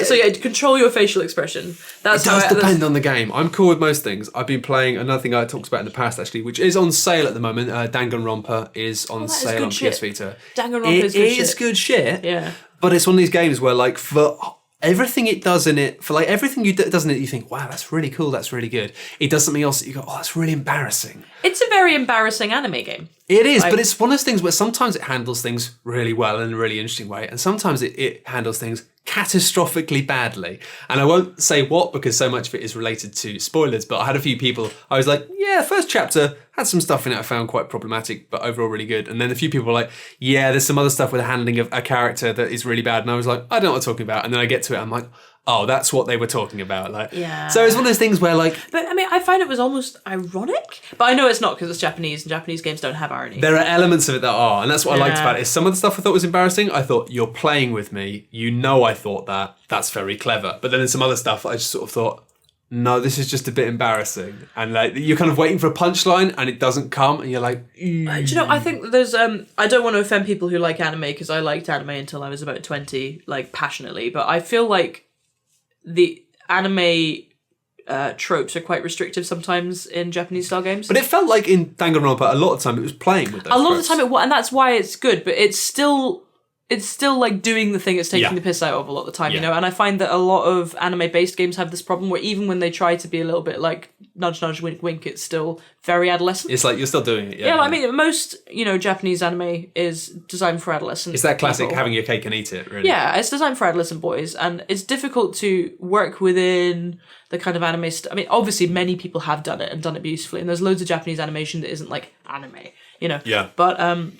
So control your facial expression. That's it does depend on the game. I'm cool with most things. I've been playing another thing I talked about in the past, actually, which is on sale at the moment. Danganronpa is on sale good on shit. PS Vita. Danganronpa is good It is shit. good shit. Yeah. But it's one of these games where, for everything it does in it, everything it does in it, you think, wow, that's really cool, that's really good. It does something else that you go, oh, that's really embarrassing. It's a very embarrassing anime game. It is, but it's one of those things where sometimes it handles things really well in a really interesting way, and sometimes it handles things catastrophically badly. And I won't say what because so much of it is related to spoilers, but I had a few people, I was like, yeah, first chapter had some stuff in it I found quite problematic, but overall really good. And then a few people were like, yeah, there's some other stuff with the handling of a character that is really bad. And I was like, I don't know what I'm talking about. And then I get to it, I'm like, oh, that's what they were talking about. Like, Yeah. So it's one of those things where like... But I mean, I find it was almost ironic. But I know it's not because it's Japanese, and Japanese games don't have irony. There are elements of it that are, and that's what I liked Yeah. about it. Is some of the stuff I thought was embarrassing. I thought, you're playing with me. You know I thought that. That's very clever. But then there's some other stuff I just sort of thought, no, this is just a bit embarrassing. And like you're kind of waiting for a punchline and it doesn't come, and you're like... Do you know, I think there's... I don't want to offend people who like anime, because I liked anime until I was about 20, like, passionately. But I feel like the anime tropes are quite restrictive sometimes in Japanese style games. But it felt like in Danganronpa, a lot of the time it was playing with those a lot of tropes. the time and that's why it's good, but it's still like doing the thing it's taking Yeah. the piss out of a lot of the time, you Yeah. know. And I find that a lot of anime based games have this problem where even when they try to be a little bit like nudge nudge wink wink, it's still very adolescent. It's like you're still doing it. Yeah, like, I mean, most, you know, Japanese anime is designed for adolescent. It's that classic people. having your cake and eat it, really. Yeah, it's designed for adolescent boys, and it's difficult to work within the kind of anime. I mean, obviously, many people have done it and done it beautifully, and there's loads of Japanese animation that isn't like anime, you know. Yeah. But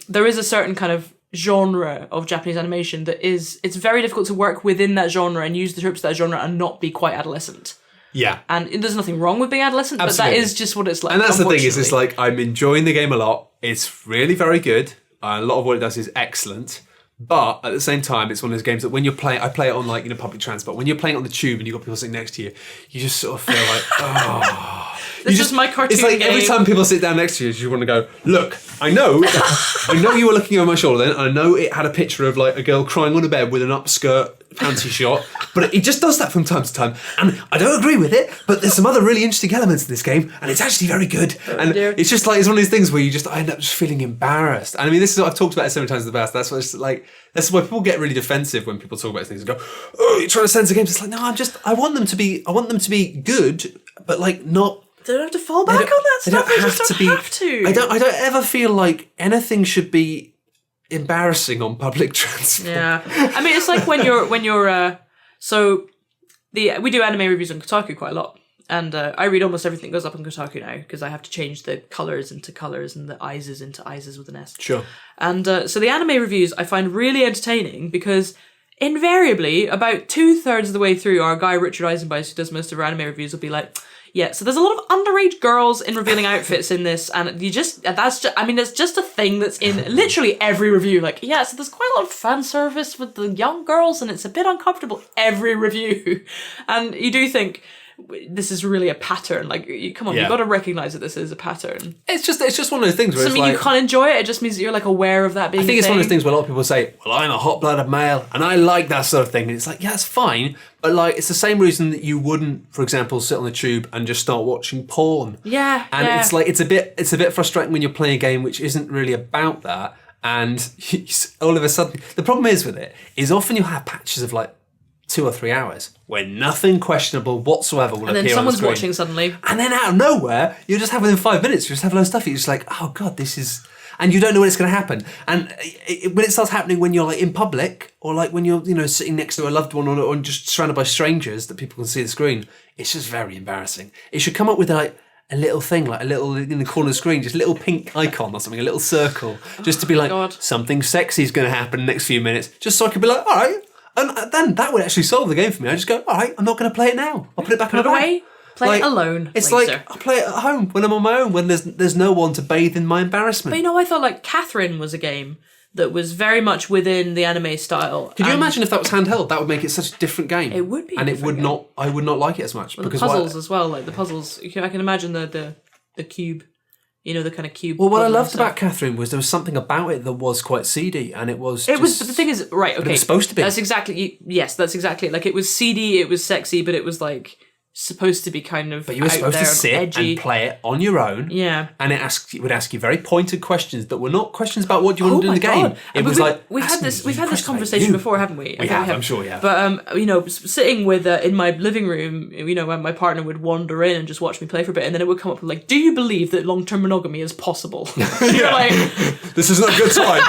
there is a certain kind of genre of Japanese animation that it's very difficult to work within that genre and use the tropes of that genre and not be quite adolescent. Yeah. And there's nothing wrong with being adolescent, Absolutely. but that is just what it's like. And that's the thing, is it's unfortunately. like, I'm enjoying the game a lot. It's really very good. A lot of what it does is excellent. But at the same time, it's one of those games that when you're playing, I play it on like, you know, public transport. When you're playing it on the tube and you've got people sitting next to you, you just sort of feel like, oh. This is my cartoon It's like game. every time people sit down next to you, you want to go, look, I know you were looking over my shoulder then, and I know it had a picture of like a girl crying on a bed with an upskirt panty shot, but it just does that from time to time, and I don't agree with it, but there's some other really interesting elements in this game, and it's actually very good. And dear. it's just like, it's one of these things where I end up just feeling embarrassed. And I mean, this is what I've talked about it so many times in the past. That's why people get really defensive when people talk about things and go, oh, you're trying to censor games. It's like, no, I want them to be good, but like not... They don't have to fall back on that stuff. They just don't have to. I don't ever feel like anything should be embarrassing on public transport. Yeah, I mean, it's like when you're we do anime reviews on Kotaku quite a lot, and I read almost everything that goes up on Kotaku now because I have to change the colours into colours and the I's into I's with an S. Sure. And so the anime reviews I find really entertaining because invariably about 2/3 of the way through, our guy Richard Eisenbeis, who does most of our anime reviews, will be like, yeah, so there's a lot of underage girls in revealing outfits in this, and it's just a thing that's in literally every review. Like, yeah, so there's quite a lot of fan service with the young girls, and it's a bit uncomfortable every review. And you do think this is really a pattern. Like, come on, Yeah. you've got to recognise that this is a pattern. It's just one of those things where Doesn't it's mean like... you can't enjoy it, it just means that you're like aware of that being I think a it's one of those thing. things where a lot of people say, well, I'm a hot-blooded male and I like that sort of thing. And it's like, yeah, it's fine. But like, it's the same reason that you wouldn't, for example, sit on the tube and just start watching porn. Yeah, And yeah. it's like, it's a bit frustrating when you're playing a game which isn't really about that. And all of a sudden, the problem is with it is often you'll have patches of like 2 or 3 hours where nothing questionable whatsoever will and then appear on the someone's screen. watching suddenly. And then out of nowhere, you just have within 5 minutes, you just have a load of stuff. You're just like, oh God, this is... And you don't know when it's going to happen. And when it starts happening when you're like in public, or like when you're, you know, sitting next to a loved one, or just surrounded by strangers that people can see the screen, it's just very embarrassing. It should come up with like a little thing, like a little in the corner of the screen, just a little pink icon or something, a little circle, just to be like, God. something sexy is going to happen in the next few minutes, just so I could be like, all right. And then that would actually solve the game for me. I just go, all right, I'm not going to play it now. I'll put it back in Put the it bag. away. Play it alone. It's later. like I play it at home when I'm on my own, when there's no one to bathe in my embarrassment. But you know, I thought like Catherine was a game that was very much within the anime style. Could you and imagine if that was handheld? That would make it such a different game. It would be a and it different would not. I would not like it as much the because puzzles as well, like the puzzles. I can imagine the cube, you know, the kind of cube. Well, what I puzzle loved stuff. about Catherine was there was something about it that was quite seedy, and it was. It was, but the thing is, right? Okay, was supposed to be. That's exactly. Yes, that's exactly it. Like, it was seedy, it was sexy, but it was like supposed to be kind of But you were supposed to sit edgy. and play it on your own. Yeah. And it would ask you very pointed questions that were not questions about what you want to do in the game. God. It was like we've had asking this questions conversation about you. before, haven't we? We have, I'm sure we have. But sitting with in my living room, when my partner would wander in and just watch me play for a bit, and then it would come up with like, "Do you believe that long-term monogamy is possible?" You're like, this isn't a good time.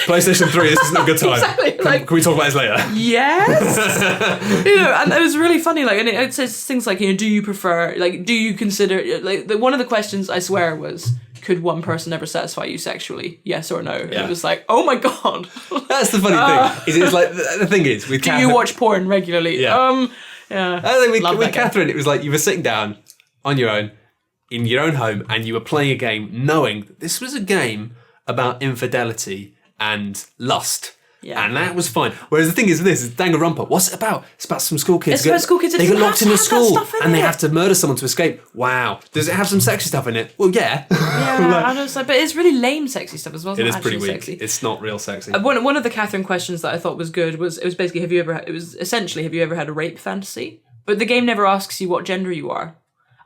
PlayStation 3, this isn't a good time. Exactly, Can we talk about this later? yes. And it was really funny. Like, and it says things like, do you prefer, like, do you consider, like, one of the questions I swear was, could one person ever satisfy you sexually? Yes or no? And it was like, oh my god. That's the funny thing. It's like the thing is with Do Catherine, you watch porn regularly? Yeah. Yeah. I think Love with that game. Catherine, it was like you were sitting down on your own in your own home, and you were playing a game, knowing that this was a game about infidelity and lust. Yeah. And that was fine. Whereas the thing is, this is Danganronpa. What's it about? It's about some school kids. It's about school kids. It They get doesn't locked have in to a have that school stuff in and they it. have to murder someone to escape. Wow. Does it have some sexy stuff in it? Well, yeah. Yeah, I was like, but it's really lame sexy stuff as well. It's It not is pretty actually weak. sexy. It's not real sexy. One of the Catherine questions that I thought was good was, it was basically, have you ever had a rape fantasy? But the game never asks you what gender you are.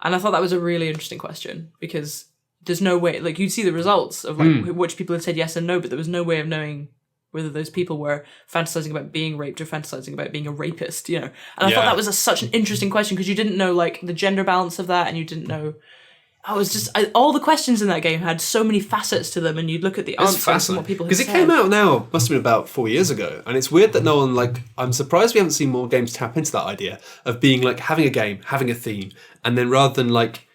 And I thought that was a really interesting question, because there's no way, like, you'd see the results of like which people had said yes and no, but there was no way of knowing whether those people were fantasizing about being raped or fantasizing about being a rapist, And I thought that was such an interesting question, because you didn't know like the gender balance of that, and you didn't know. All the questions in that game had so many facets to them, and you'd look at the answers and what people had said. Because it came out now, must have been about 4 years ago, and it's weird that no one, like, I'm surprised we haven't seen more games tap into that idea of being like having a game, having a theme, and then rather than like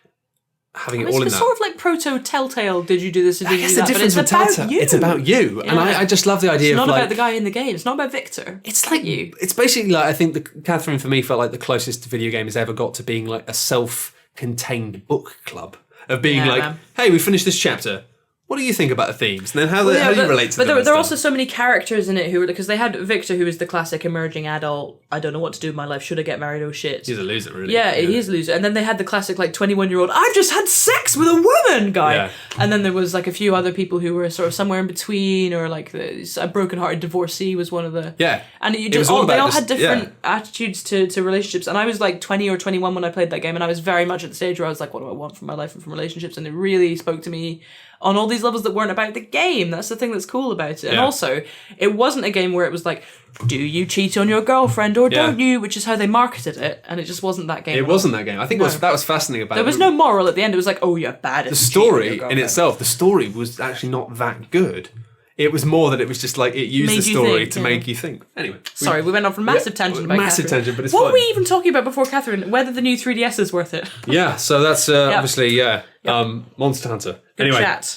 having it all in It's that. sort of like proto Telltale. Did you do this? Did I you guess do the that? difference But with it's about Telltale, you. it's about you, and I just love the idea It's of not like about the guy in the game. It's not about Victor. it's like you. It's basically like I think Catherine for me felt like the closest the video game has ever got to being like a self-contained book club of being Yeah, like, man. hey, we finished this chapter. What do you think about the themes? And then how do you relate to but them? there are also so many characters in it who were, because they had Victor, who was the classic emerging adult. I don't know what to do with my life. Should I get married? Oh shit. He's a loser, really. Yeah, he is a loser. And then they had the classic, like, 21-year-old, I've just had sex with a woman guy. Yeah. And then there was, like, a few other people who were sort of somewhere in between, or, like, a broken-hearted divorcee was one of the... Yeah. And you It just, was all they about all just- had different attitudes to relationships. And I was, like, 20 or 21 when I played that game, and I was very much at the stage where I was like, what do I want from my life and from relationships? And it really spoke to me on all these levels that weren't about the game. That's the thing that's cool about it. And Yeah. also, it wasn't a game where it was like, do you cheat on your girlfriend or don't you? Which is how they marketed it. And it just wasn't that game. It at all. wasn't that game. I think that was fascinating about There it. was no moral at the end. It was like, oh, you're bad at The story in itself, the story was actually not that good. It was more that it was just like it used Made the you story think, to yeah. make you think. Anyway, Sorry, we went off on a massive tangent about massive Catherine. tangent, but it's what fine. were we even talking about before Catherine? Whether the new 3DS is worth it. Yeah, so that's obviously Monster Hunter. Good Anyway, chat.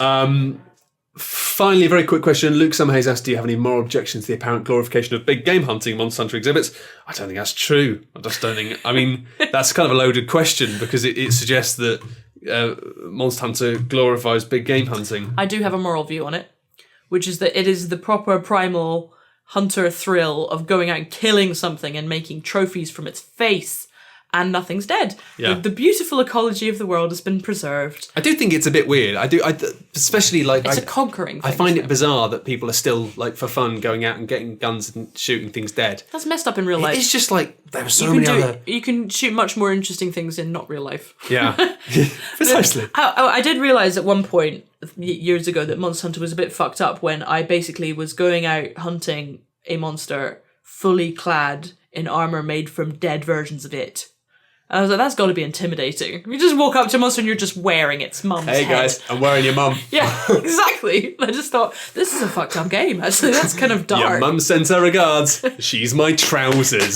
finally, a very quick question. Luke Summerhays asked, do you have any moral objections to the apparent glorification of big game hunting Monster Hunter exhibits? I don't think that's true. I just don't think... I mean, that's kind of a loaded question because it suggests that Monster Hunter glorifies big game hunting. I do have a moral view on it, which is that it is the proper primal hunter thrill of going out and killing something and making trophies from its face, and nothing's dead. Yeah. The beautiful ecology of the world has been preserved. I do think it's a bit weird. I especially like... It's a conquering thing. I find isn't it bizarre that people are still, like, for fun, going out and getting guns and shooting things dead. That's messed up in real life. It's just like, there are so you many can other... You can shoot much more interesting things in not real life. Yeah. Precisely. I did realise at one point, years ago, that Monster Hunter was a bit fucked up when I basically was going out hunting a monster fully clad in armour made from dead versions of it. And I was like, that's got to be intimidating. You just walk up to a monster and you're just wearing its mum's Hey head. guys, I'm wearing your mum. Yeah, exactly. I just thought, this is a fucked up game, actually. That's kind of dark. Your mum sends her regards. She's my trousers.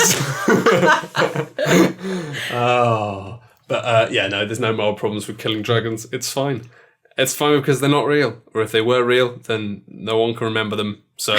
Yeah, no, there's no moral problems with killing dragons. It's fine. It's fine because they're not real. Or if they were real, then no one can remember them. So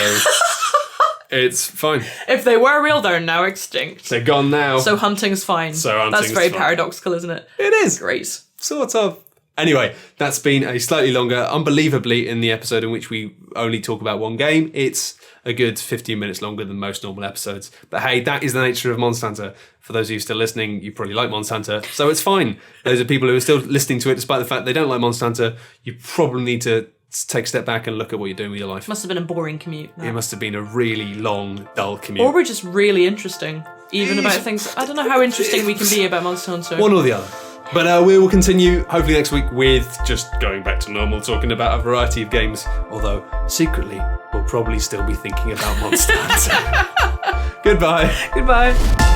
it's fine. If they were real, they're now extinct. They're gone now. So hunting's fine. So hunting's That's very fine. paradoxical, isn't it? It is. Great. Sort of. Anyway, that's been a slightly longer, unbelievably, in the episode in which we only talk about one game. It's a good 15 minutes longer than most normal episodes. But hey, that is the nature of Monster Hunter. For those of you still listening, you probably like Monster Hunter, so it's fine. Those are people who are still listening to it despite the fact they don't like Monster Hunter. You probably need to take a step back and look at what you're doing with your life. Must have been a boring commute. It must have been a really long, dull commute. Or we're just really interesting. even about things. I don't know how interesting we can be about Monster Hunter. One or the other. But we will continue, hopefully next week, with just going back to normal, talking about a variety of games. Although, secretly, we'll probably still be thinking about Monster Hunter. Goodbye. Goodbye.